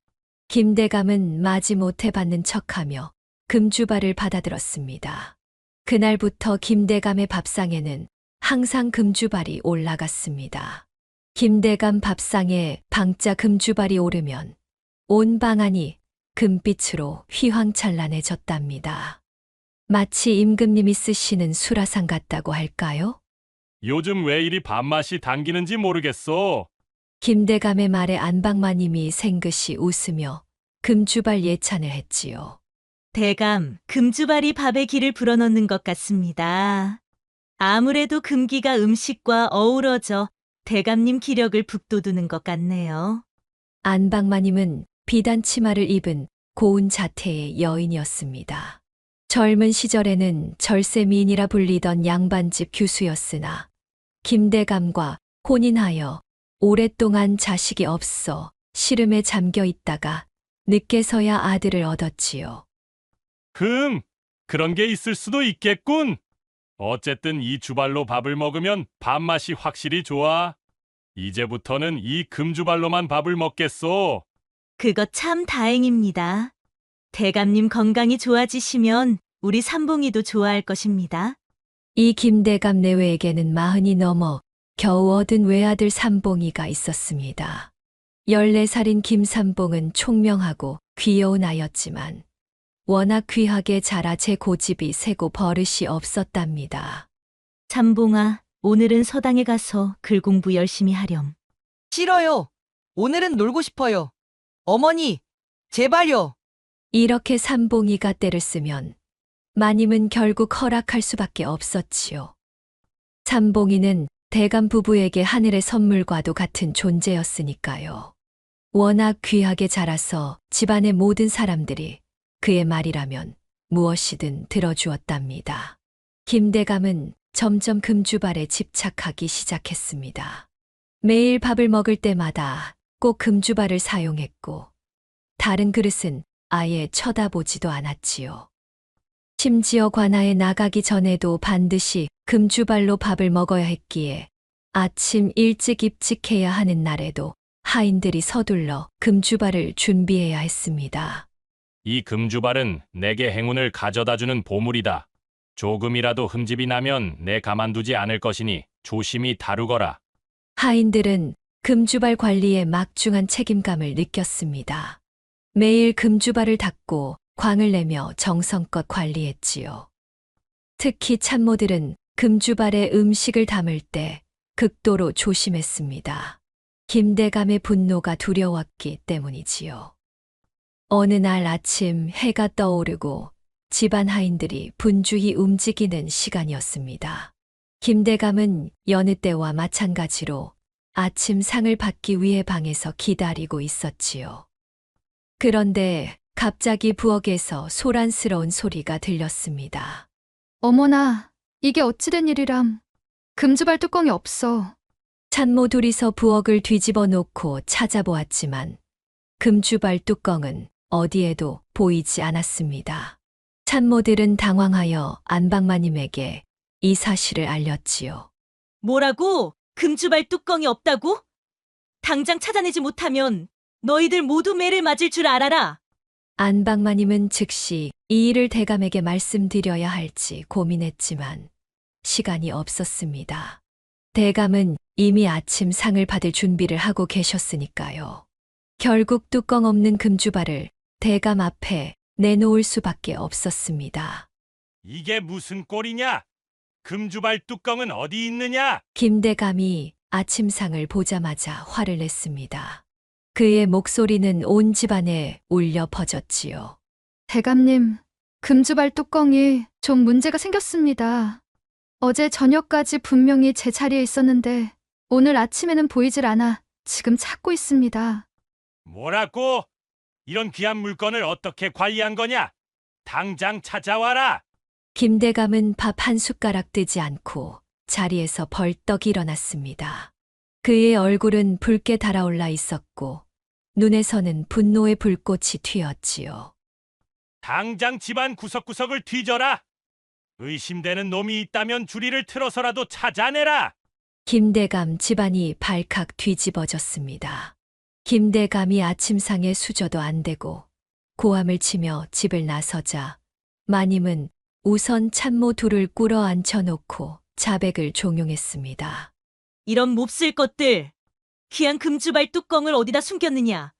김대감은 마지못해 받는 척하며 금주발을 받아들었습니다. 그날부터 김대감의 밥상에는 항상 금주발이 올라갔습니다. 김대감 밥상에 방자 금주발이 오르면 온 방안이 금빛으로 휘황찬란해졌답니다. 마치 임금님이 쓰시는 수라상 같다고 할까요? 요즘 왜 이리 밥맛이 당기는지 모르겠어. 김대감의 말에 안방마님이 생긋이 웃으며 금주발 예찬을 했지요. 대감, 금주발이 밥에 기를 불어넣는 것 같습니다. 아무래도 금기가 음식과 어우러져 대감님 기력을 북돋우는 것 같네요. 안방마님은 비단 치마를 입은 고운 자태의 여인이었습니다. 젊은 시절에는 절세미인이라 불리던 양반집 규수였으나 김대감과 혼인하여 오랫동안 자식이 없어 시름에 잠겨 있다가 늦게서야 아들을 얻었지요. 그런 게 있을 수도 있겠군. 어쨌든 이 주발로 밥을 먹으면 밥맛이 확실히 좋아. 이제부터는 이 금주발로만 밥을 먹겠소. 그거 참 다행입니다. 대감님 건강이 좋아지시면 우리 삼봉이도 좋아할 것입니다. 이 김대감 내외에게는 40이 넘어 겨우 얻은 외아들 삼봉이가 있었습니다. 14살인 김삼봉은 총명하고 귀여운 아이였지만 워낙 귀하게 자라 제 고집이 세고 버릇이 없었답니다. 삼봉아, 오늘은 서당에 가서 글 공부 열심히 하렴. 싫어요. 오늘은 놀고 싶어요. 어머니, 제발요. 이렇게 삼봉이가 때를 쓰면 마님은 결국 허락할 수밖에 없었지요. 삼봉이는 대감 부부에게 하늘의 선물과도 같은 존재였으니까요. 워낙 귀하게 자라서 집안의 모든 사람들이 그의 말이라면 무엇이든 들어주었답니다. 김대감은 점점 금주발에 집착하기 시작했습니다. 매일 밥을 먹을 때마다 꼭 금주발을 사용했고 다른 그릇은 아예 쳐다보지도 않았지요. 심지어 관아에 나가기 전에도 반드시 금주발로 밥을 먹어야 했기에 아침 일찍 입직해야 하는 날에도 하인들이 서둘러 금주발을 준비해야 했습니다. 이 금주발은 내게 행운을 가져다주는 보물이다. 조금이라도 흠집이 나면 내 가만두지 않을 것이니 조심히 다루거라. 하인들은 금주발 관리에 막중한 책임감을 느꼈습니다. 매일 금주발을 닦고 광을 내며 정성껏 관리했지요. 특히 참모들은 금주발에 음식을 담을 때 극도로 조심했습니다. 김대감의 분노가 두려웠기 때문이지요. 어느 날 아침 해가 떠오르고 집안 하인들이 분주히 움직이는 시간이었습니다. 김대감은 여느 때와 마찬가지로 아침 상을 받기 위해 방에서 기다리고 있었지요. 그런데 갑자기 부엌에서 소란스러운 소리가 들렸습니다. 어머나, 이게 어찌된 일이람. 금주발 뚜껑이 없어. 참모 둘이서 부엌을 뒤집어 놓고 찾아보았지만 금주발 뚜껑은 어디에도 보이지 않았습니다. 참모들은 당황하여 안방마님에게 이 사실을 알렸지요. 뭐라고? 금주발 뚜껑이 없다고? 당장 찾아내지 못하면 너희들 모두 매를 맞을 줄 알아라. 안방마님은 즉시 이 일을 대감에게 말씀드려야 할지 고민했지만 시간이 없었습니다. 대감은 이미 아침 상을 받을 준비를 하고 계셨으니까요. 결국 뚜껑 없는 금주발을 대감 앞에 내놓을 수밖에 없었습니다. 이게 무슨 꼴이냐? 금주발 뚜껑은 어디 있느냐? 김대감이 아침상을 보자마자 화를 냈습니다. 그의 목소리는 온 집안에 울려 퍼졌지요. 대감님, 금주발 뚜껑이 좀 문제가 생겼습니다. 어제 저녁까지 분명히 제 자리에 있었는데 오늘 아침에는 보이질 않아 지금 찾고 있습니다. 뭐라고? 이런 귀한 물건을 어떻게 관리한 거냐? 당장 찾아와라. 김대감은 밥 한 숟가락 뜨지 않고 자리에서 벌떡 일어났습니다. 그의 얼굴은 붉게 달아올라 있었고 눈에서는 분노의 불꽃이 튀었지요. 당장 집안 구석구석을 뒤져라. 의심되는 놈이 있다면 주리를 틀어서라도 찾아내라. 김대감 집안이 발칵 뒤집어졌습니다. 김대감이 아침상에 수저도 안 대고 고함을 치며 집을 나서자 마님은 우선 참모 둘을 꿇어 앉혀놓고 자백을 종용했습니다. 이런 몹쓸 것들. 귀한 금주발 뚜껑을 어디다 숨겼느냐.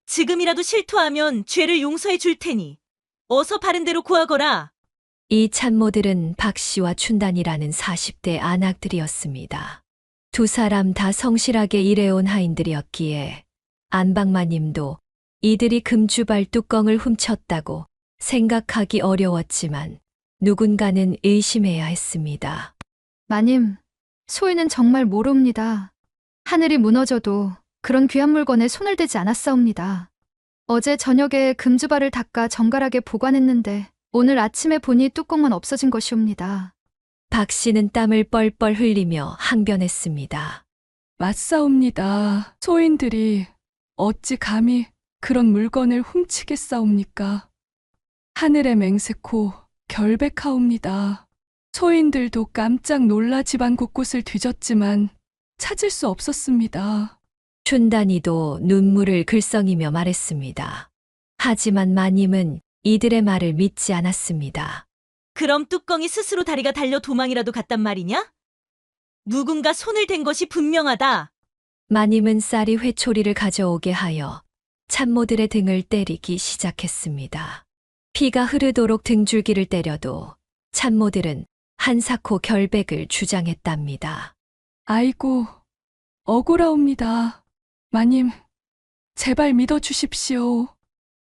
지금이라도 실토하면 죄를 용서해 줄 테니 어서 바른 대로 구하거라. 이 참모들은 박씨와 춘단이라는 40대 안악들이었습니다. 두 사람 다 성실하게 일해온 하인들이었기에 안방마님도 이들이 금주발 뚜껑을 훔쳤다고 생각하기 어려웠지만 누군가는 의심해야 했습니다. 마님, 소인은 정말 모릅니다. 하늘이 무너져도 그런 귀한 물건에 손을 대지 않았사옵니다. 어제 저녁에 금주발을 닦아 정갈하게 보관했는데 오늘 아침에 보니 뚜껑만 없어진 것이옵니다. 박 씨는 땀을 뻘뻘 흘리며 항변했습니다. 맞사옵니다. 소인들이 어찌 감히 그런 물건을 훔치겠사옵니까? 하늘의 맹세코 결백하옵니다. 소인들도 깜짝 놀라 집안 곳곳을 뒤졌지만 찾을 수 없었습니다. 춘단이도 눈물을 글썽이며 말했습니다. 하지만 마님은 이들의 말을 믿지 않았습니다. 그럼 뚜껑이 스스로 다리가 달려 도망이라도 갔단 말이냐? 누군가 손을 댄 것이 분명하다. 마님은 쌀이 회초리를 가져오게 하여 참모들의 등을 때리기 시작했습니다. 피가 흐르도록 등줄기를 때려도 참모들은 한사코 결백을 주장했답니다. 아이고, 억울하옵니다. 마님, 제발 믿어주십시오.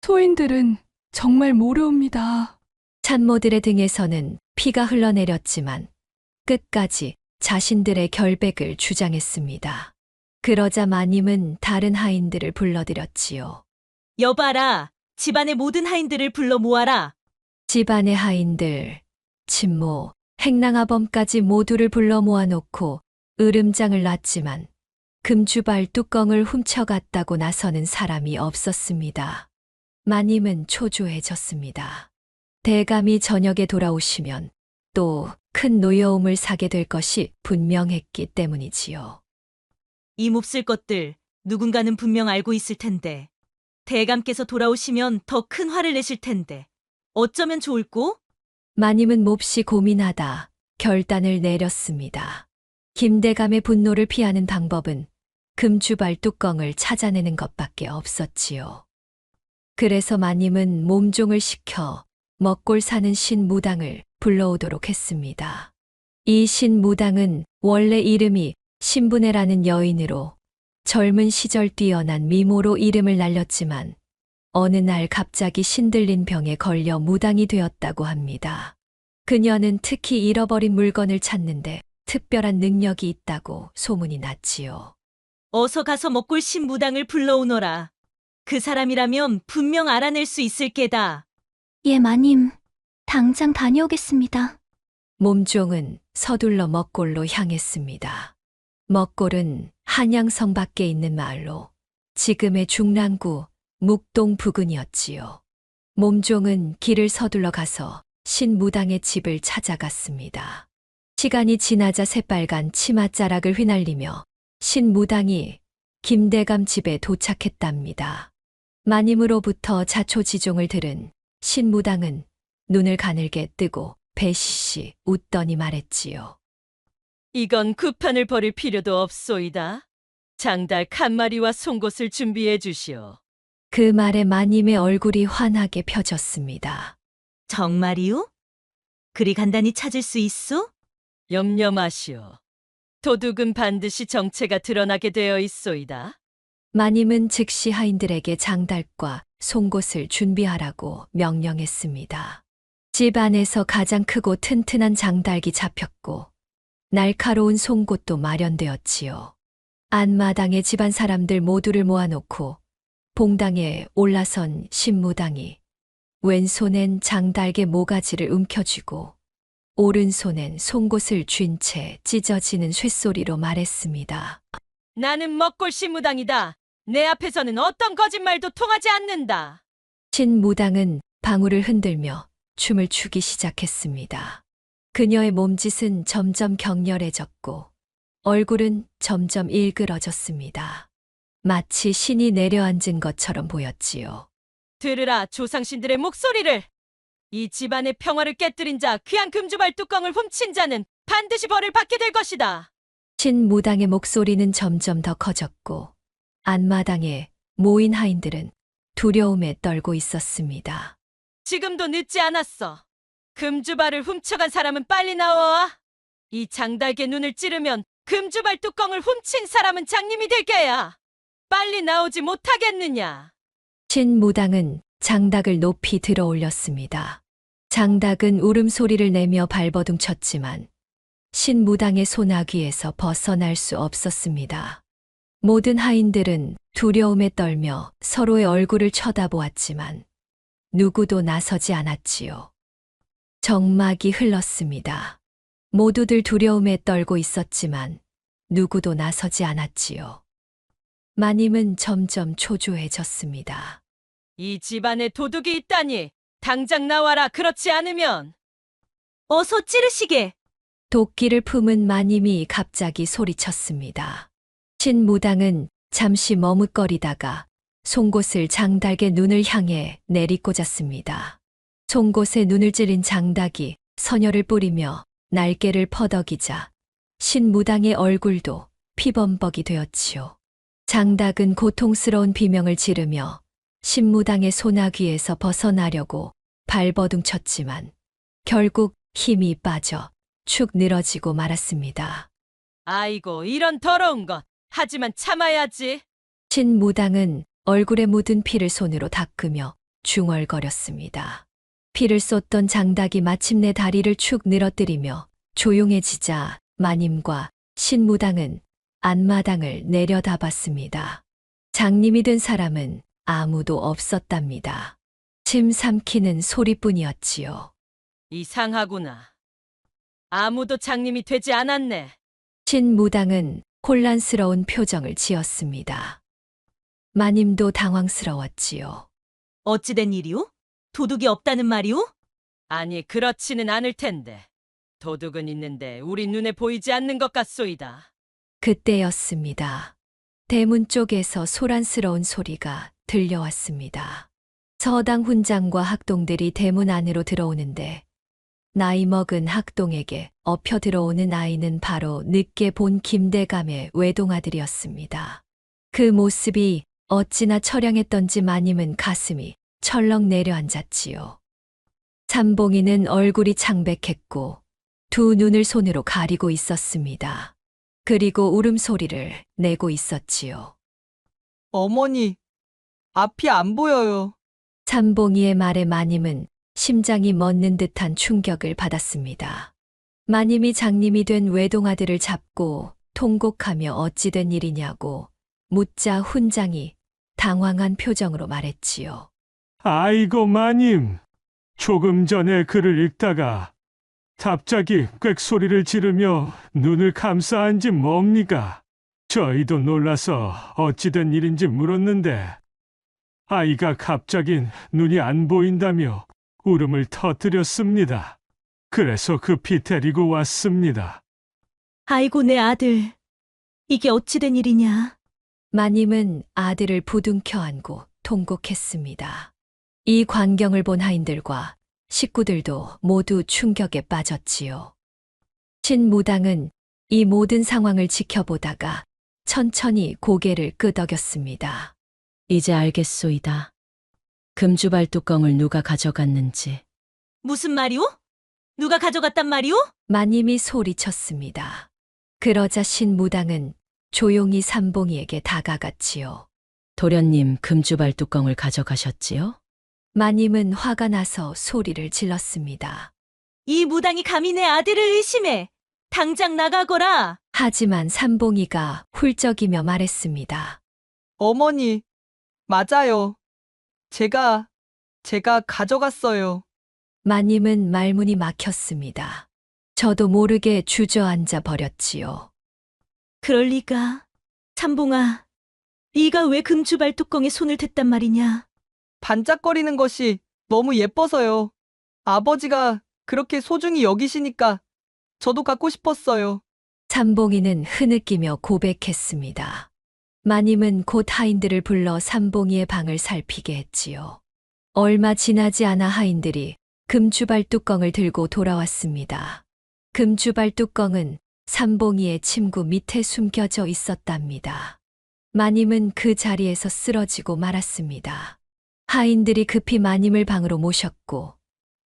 소인들은 정말 모르옵니다. 참모들의 등에서는 피가 흘러내렸지만 끝까지 자신들의 결백을 주장했습니다. 그러자 마님은 다른 하인들을 불러들였지요. 여봐라, 집안의 모든 하인들을 불러 모아라. 집안의 하인들, 친모, 행랑아범까지 모두를 불러 모아놓고 으름장을 놨지만 금주발 뚜껑을 훔쳐갔다고 나서는 사람이 없었습니다. 마님은 초조해졌습니다. 대감이 저녁에 돌아오시면 또 큰 노여움을 사게 될 것이 분명했기 때문이지요. 이 몹쓸 것들 누군가는 분명 알고 있을 텐데 대감께서 돌아오시면 더 큰 화를 내실 텐데 어쩌면 좋을꼬? 마님은 몹시 고민하다 결단을 내렸습니다. 김대감의 분노를 피하는 방법은 금주발 뚜껑을 찾아내는 것밖에 없었지요. 그래서 마님은 몸종을 시켜 먹골 사는 신무당을 불러오도록 했습니다. 이 신무당은 원래 이름이 신분애라는 여인으로 젊은 시절 뛰어난 미모로 이름을 날렸지만 어느 날 갑자기 신들린 병에 걸려 무당이 되었다고 합니다. 그녀는 특히 잃어버린 물건을 찾는데 특별한 능력이 있다고 소문이 났지요. 어서 가서 먹골 신무당을 불러오너라. 그 사람이라면 분명 알아낼 수 있을 게다. 예, 마님. 당장 다녀오겠습니다. 몸종은 서둘러 먹골로 향했습니다. 먹골은 한양성 밖에 있는 마을로 지금의 중랑구 묵동 부근이었지요. 몸종은 길을 서둘러 가서 신무당의 집을 찾아갔습니다. 시간이 지나자 새빨간 치맛자락을 휘날리며 신무당이 김대감 집에 도착했답니다. 마님으로부터 자초지종을 들은 신무당은 눈을 가늘게 뜨고 배시시 웃더니 말했지요. 이건 구판을 벌일 필요도 없소이다. 장달 칸마리와 송곳을 준비해 주시오. 그 말에 마님의 얼굴이 환하게 펴졌습니다. 정말이오? 그리 간단히 찾을 수 있소? 염려 마시오. 도둑은 반드시 정체가 드러나게 되어 있소이다. 마님은 즉시 하인들에게 장달과 송곳을 준비하라고 명령했습니다. 집 안에서 가장 크고 튼튼한 장달기 잡혔고 날카로운 송곳도 마련되었지요. 안마당에 집안 사람들 모두를 모아놓고 봉당에 올라선 신무당이 왼손엔 장달개 모가지를 움켜쥐고 오른손엔 송곳을 쥔 채 찢어지는 쇳소리로 말했습니다. 나는 먹골 신무당이다. 내 앞에서는 어떤 거짓말도 통하지 않는다. 신무당은 방울을 흔들며 춤을 추기 시작했습니다. 그녀의 몸짓은 점점 격렬해졌고 얼굴은 점점 일그러졌습니다. 마치 신이 내려앉은 것처럼 보였지요. 들으라 조상신들의 목소리를. 이 집안의 평화를 깨뜨린 자, 귀한 금주발 뚜껑을 훔친 자는 반드시 벌을 받게 될 것이다. 신무당의 목소리는 점점 더 커졌고 안마당에 모인 하인들은 두려움에 떨고 있었습니다. 지금도 늦지 않았어. 금주발을 훔쳐간 사람은 빨리 나와. 이 장달개 눈을 찌르면 금주발 뚜껑을 훔친 사람은 장님이 될 게야. 빨리 나오지 못하겠느냐. 신무당은 장닭을 높이 들어 올렸습니다. 장닭은 울음소리를 내며 발버둥쳤지만 신무당의 소나귀에서 벗어날 수 없었습니다. 모든 하인들은 두려움에 떨며 서로의 얼굴을 쳐다보았지만 누구도 나서지 않았지요. 정막이 흘렀습니다. 모두들 두려움에 떨고 있었지만 누구도 나서지 않았지요. 마님은 점점 초조해졌습니다. 이 집안에 도둑이 있다니 당장 나와라. 그렇지 않으면 어서 찌르시게. 도끼를 품은 마님이 갑자기 소리쳤습니다. 신무당은 잠시 머뭇거리다가 송곳을 장닭의 눈을 향해 내리꽂았습니다. 송곳에 눈을 찌른 장닭이 선혈을 뿌리며 날개를 퍼덕이자 신무당의 얼굴도 피범벅이 되었지요. 장닭은 고통스러운 비명을 지르며 신무당의 소나귀에서 벗어나려고 발버둥쳤지만 결국 힘이 빠져 축 늘어지고 말았습니다. 아이고, 이런 더러운 것. 하지만 참아야지. 신무당은 얼굴에 묻은 피를 손으로 닦으며 중얼거렸습니다. 피를 쏟던 장닭이 마침내 다리를 축 늘어뜨리며 조용해지자 마님과 신무당은 안마당을 내려다봤습니다. 장님이 된 사람은 아무도 없었답니다. 침 삼키는 소리뿐이었지요. 이상하구나. 아무도 장님이 되지 않았네. 신무당은 혼란스러운 표정을 지었습니다. 마님도 당황스러웠지요. 어찌된 일이오? 도둑이 없다는 말이오? 아니, 그렇지는 않을 텐데. 도둑은 있는데 우리 눈에 보이지 않는 것 같소이다. 그때였습니다. 대문 쪽에서 소란스러운 소리가 들려왔습니다. 서당 훈장과 학동들이 대문 안으로 들어오는데 나이 먹은 학동에게 엎혀 들어오는 아이는 바로 늦게 본 김대감의 외동아들이었습니다. 그 모습이 어찌나 처량했던지 마님은 가슴이 철렁 내려앉았지요. 삼봉이는 얼굴이 창백했고 두 눈을 손으로 가리고 있었습니다. 그리고 울음소리를 내고 있었지요. 어머니, 앞이 안 보여요. 삼봉이의 말에 마님은 심장이 멎는 듯한 충격을 받았습니다. 마님이 장님이 된 외동아들을 잡고 통곡하며 어찌된 일이냐고 묻자 훈장이 당황한 표정으로 말했지요. 아이고 마님, 조금 전에 글을 읽다가 갑자기 꽥소리를 지르며 눈을 감싸 앉은 뭡니까? 저희도 놀라서 어찌된 일인지 물었는데 아이가 갑자기 눈이 안 보인다며 울음을 터뜨렸습니다. 그래서 급히 데리고 왔습니다. 아이고, 내 아들. 이게 어찌된 일이냐? 마님은 아들을 부둥켜 안고 통곡했습니다. 이 광경을 본 하인들과 식구들도 모두 충격에 빠졌지요. 신무당은 이 모든 상황을 지켜보다가 천천히 고개를 끄덕였습니다. 이제 알겠소이다. 금주발 뚜껑을 누가 가져갔는지. 무슨 말이오? 누가 가져갔단 말이오? 마님이 소리쳤습니다. 그러자 신무당은 조용히 삼봉이에게 다가갔지요. 도련님, 금주발 뚜껑을 가져가셨지요? 마님은 화가 나서 소리를 질렀습니다. 이 무당이 감히 내 아들을 의심해. 당장 나가거라. 하지만 삼봉이가 훌쩍이며 말했습니다. 어머니, 맞아요. 제가 가져갔어요. 마님은 말문이 막혔습니다. 저도 모르게 주저앉아 버렸지요. 그럴 리가. 삼봉아, 네가 왜 금주발 뚜껑에 손을 댔단 말이냐? 반짝거리는 것이 너무 예뻐서요. 아버지가 그렇게 소중히 여기시니까 저도 갖고 싶었어요. 삼봉이는 흐느끼며 고백했습니다. 마님은 곧 하인들을 불러 삼봉이의 방을 살피게 했지요. 얼마 지나지 않아 하인들이 금주발 뚜껑을 들고 돌아왔습니다. 금주발 뚜껑은 삼봉이의 침구 밑에 숨겨져 있었답니다. 마님은 그 자리에서 쓰러지고 말았습니다. 하인들이 급히 마님을 방으로 모셨고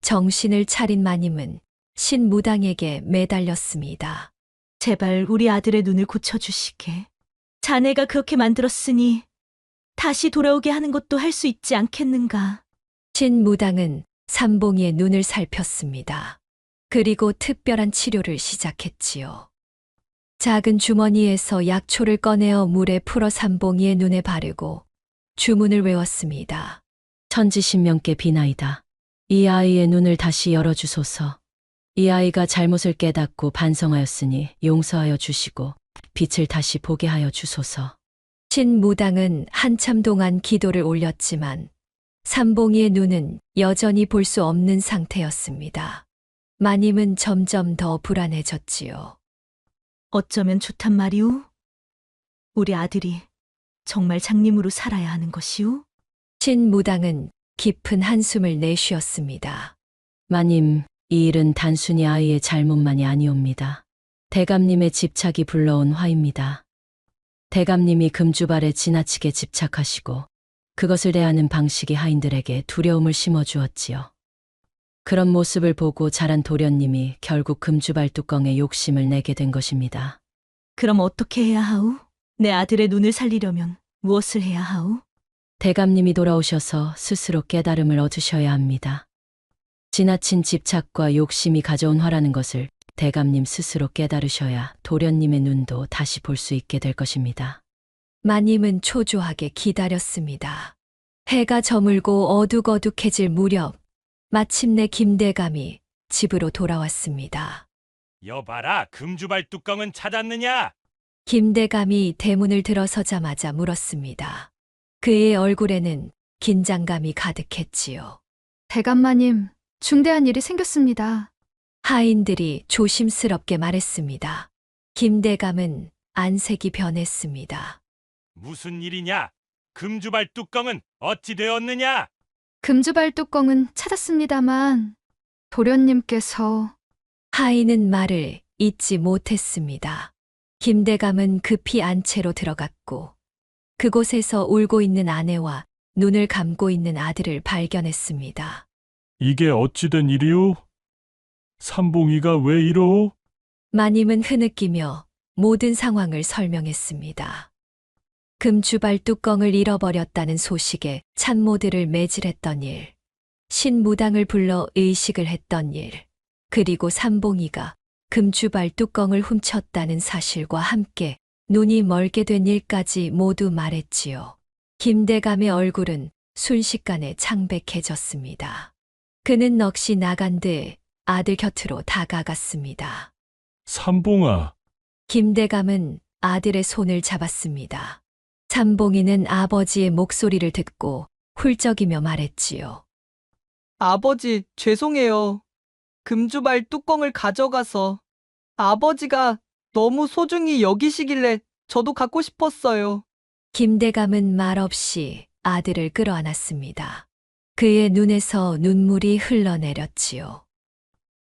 정신을 차린 마님은 신무당에게 매달렸습니다. 제발 우리 아들의 눈을 고쳐주시게. 자네가 그렇게 만들었으니 다시 돌아오게 하는 것도 할 수 있지 않겠는가? 신무당은 삼봉이의 눈을 살폈습니다. 그리고 특별한 치료를 시작했지요. 작은 주머니에서 약초를 꺼내어 물에 풀어 삼봉이의 눈에 바르고 주문을 외웠습니다. 천지신명께 비나이다. 이 아이의 눈을 다시 열어주소서. 이 아이가 잘못을 깨닫고 반성하였으니 용서하여 주시고 빛을 다시 보게 하여 주소서. 신무당은 한참 동안 기도를 올렸지만 삼봉이의 눈은 여전히 볼 수 없는 상태였습니다. 마님은 점점 더 불안해졌지요. 어쩌면 좋단 말이오? 우리 아들이 정말 장님으로 살아야 하는 것이오? 신무당은 깊은 한숨을 내쉬었습니다. 마님, 이 일은 단순히 아이의 잘못만이 아니옵니다. 대감님의 집착이 불러온 화입니다. 대감님이 금주발에 지나치게 집착하시고 그것을 대하는 방식이 하인들에게 두려움을 심어주었지요. 그런 모습을 보고 자란 도련님이 결국 금주발 뚜껑에 욕심을 내게 된 것입니다. 그럼 어떻게 해야 하오? 내 아들의 눈을 살리려면 무엇을 해야 하오? 대감님이 돌아오셔서 스스로 깨달음을 얻으셔야 합니다. 지나친 집착과 욕심이 가져온 화라는 것을 대감님 스스로 깨달으셔야 도련님의 눈도 다시 볼 수 있게 될 것입니다. 마님은 초조하게 기다렸습니다. 해가 저물고 어둑어둑해질 무렵 마침내 김대감이 집으로 돌아왔습니다. 여봐라, 금주발 뚜껑은 찾았느냐? 김대감이 대문을 들어서자마자 물었습니다. 그의 얼굴에는 긴장감이 가득했지요. 대감마님, 중대한 일이 생겼습니다. 하인들이 조심스럽게 말했습니다. 김대감은 안색이 변했습니다. 무슨 일이냐? 금주발 뚜껑은 어찌 되었느냐? 금주발 뚜껑은 찾았습니다만 도련님께서 하인은 말을 잇지 못했습니다. 김대감은 급히 안채로 들어갔고 그곳에서 울고 있는 아내와 눈을 감고 있는 아들을 발견했습니다. 이게 어찌된 일이오? 삼봉이가 왜 이러오? 마님은 흐느끼며 모든 상황을 설명했습니다. 금주발 뚜껑을 잃어버렸다는 소식에 참모들을 매질했던 일, 신무당을 불러 의식을 했던 일, 그리고 삼봉이가 금주발 뚜껑을 훔쳤다는 사실과 함께 눈이 멀게 된 일까지 모두 말했지요. 김대감의 얼굴은 순식간에 창백해졌습니다. 그는 넋이 나간 듯 아들 곁으로 다가갔습니다. 삼봉아, 김대감은 아들의 손을 잡았습니다. 삼봉이는 아버지의 목소리를 듣고 훌쩍이며 말했지요. 아버지, 죄송해요. 금주발 뚜껑을 가져가서 아버지가 너무 소중히 여기시길래 저도 갖고 싶었어요. 김대감은 말없이 아들을 끌어안았습니다. 그의 눈에서 눈물이 흘러내렸지요.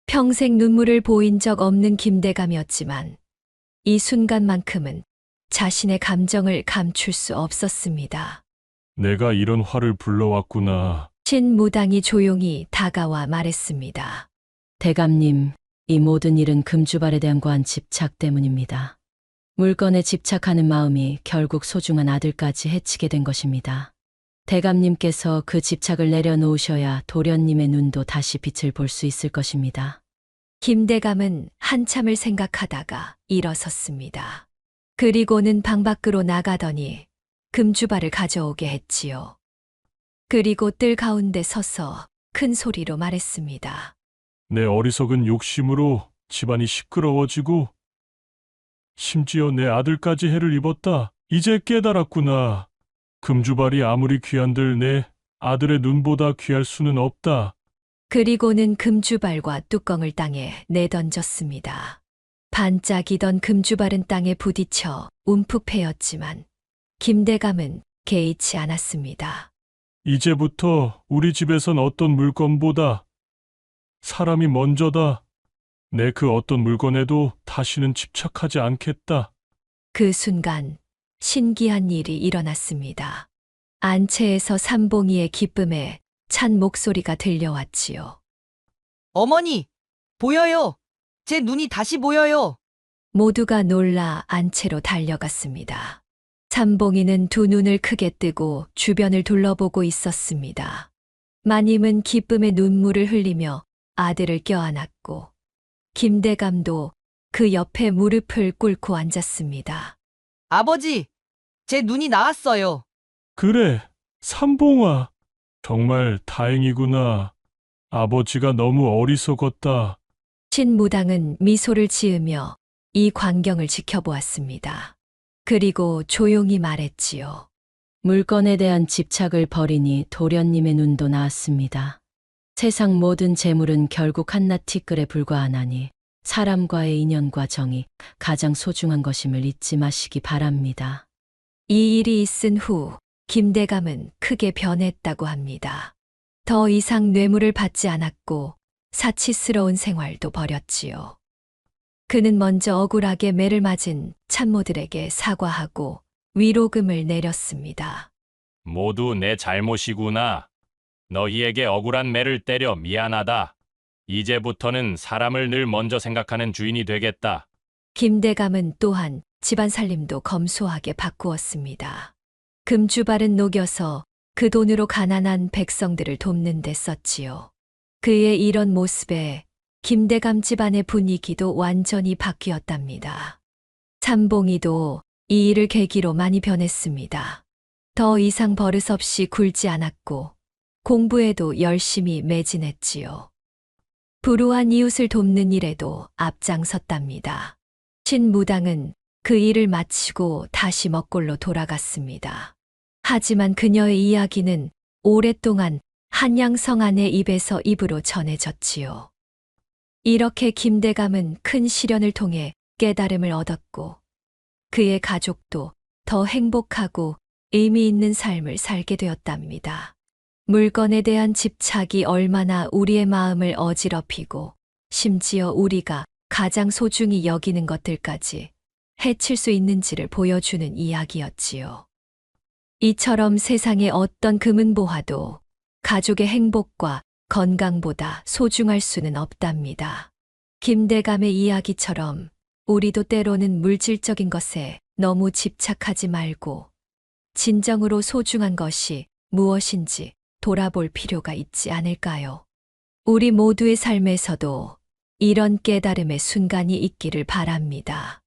평생 눈물을 보인 적 없는 김대감이었지만 이 순간만큼은 자신의 감정을 감출 수 없었습니다. 내가 이런 화를 불러왔구나. 신무당이 조용히 다가와 말했습니다. 대감님, 이 모든 일은 금주발에 대한 과한 집착 때문입니다. 물건에 집착하는 마음이 결국 소중한 아들까지 해치게 된 것입니다. 대감님께서 그 집착을 내려놓으셔야 도련님의 눈도 다시 빛을 볼 수 있을 것입니다. 김대감은 한참을 생각하다가 일어섰습니다. 그리고는 방 밖으로 나가더니 금주발을 가져오게 했지요. 그리고 뜰 가운데 서서 큰 소리로 말했습니다. 내 어리석은 욕심으로 집안이 시끄러워지고 심지어 내 아들까지 해를 입었다. 이제 깨달았구나. 금주발이 아무리 귀한들 내 아들의 눈보다 귀할 수는 없다. 그리고는 금주발과 뚜껑을 땅에 내던졌습니다. 반짝이던 금주발은 땅에 부딪혀 움푹 패였지만 김대감은 개의치 않았습니다. 이제부터 우리 집에선 어떤 물건보다 사람이 먼저다. 내 그 어떤 물건에도 다시는 집착하지 않겠다. 그 순간 신기한 일이 일어났습니다. 안채에서 삼봉이의 기쁨에 찬 목소리가 들려왔지요. 어머니, 보여요. 제 눈이 다시 보여요. 모두가 놀라 안채로 달려갔습니다. 삼봉이는 두 눈을 크게 뜨고 주변을 둘러보고 있었습니다. 마님은 기쁨의 눈물을 흘리며 아들을 껴안았고 김대감도 그 옆에 무릎을 꿇고 앉았습니다. 아버지, 제 눈이 나았어요. 그래, 삼봉아. 정말 다행이구나. 아버지가 너무 어리석었다. 신무당은 미소를 지으며 이 광경을 지켜보았습니다. 그리고 조용히 말했지요. 물건에 대한 집착을 버리니 도련님의 눈도 나았습니다. 세상 모든 재물은 결국 한낱 티끌에 불과하나니 사람과의 인연과 정이 가장 소중한 것임을 잊지 마시기 바랍니다. 이 일이 있은 후 김대감은 크게 변했다고 합니다. 더 이상 뇌물을 받지 않았고 사치스러운 생활도 버렸지요. 그는 먼저 억울하게 매를 맞은 참모들에게 사과하고 위로금을 내렸습니다. 모두 내 잘못이구나. 너희에게 억울한 매를 때려 미안하다. 이제부터는 사람을 늘 먼저 생각하는 주인이 되겠다. 김대감은 또한 집안 살림도 검소하게 바꾸었습니다. 금주발은 녹여서 그 돈으로 가난한 백성들을 돕는 데 썼지요. 그의 이런 모습에 김대감 집안의 분위기도 완전히 바뀌었답니다. 삼봉이도 이 일을 계기로 많이 변했습니다. 더 이상 버릇없이 굴지 않았고 공부에도 열심히 매진했지요. 불우한 이웃을 돕는 일에도 앞장섰답니다. 신무당은 그 일을 마치고 다시 먹골로 돌아갔습니다. 하지만 그녀의 이야기는 오랫동안 한양성안의 입에서 입으로 전해졌지요. 이렇게 김대감은 큰 시련을 통해 깨달음을 얻었고 그의 가족도 더 행복하고 의미 있는 삶을 살게 되었답니다. 물건에 대한 집착이 얼마나 우리의 마음을 어지럽히고 심지어 우리가 가장 소중히 여기는 것들까지 해칠 수 있는지를 보여주는 이야기였지요. 이처럼 세상의 어떤 금은보화도 가족의 행복과 건강보다 소중할 수는 없답니다. 김대감의 이야기처럼 우리도 때로는 물질적인 것에 너무 집착하지 말고 진정으로 소중한 것이 무엇인지 돌아볼 필요가 있지 않을까요? 우리 모두의 삶에서도 이런 깨달음의 순간이 있기를 바랍니다.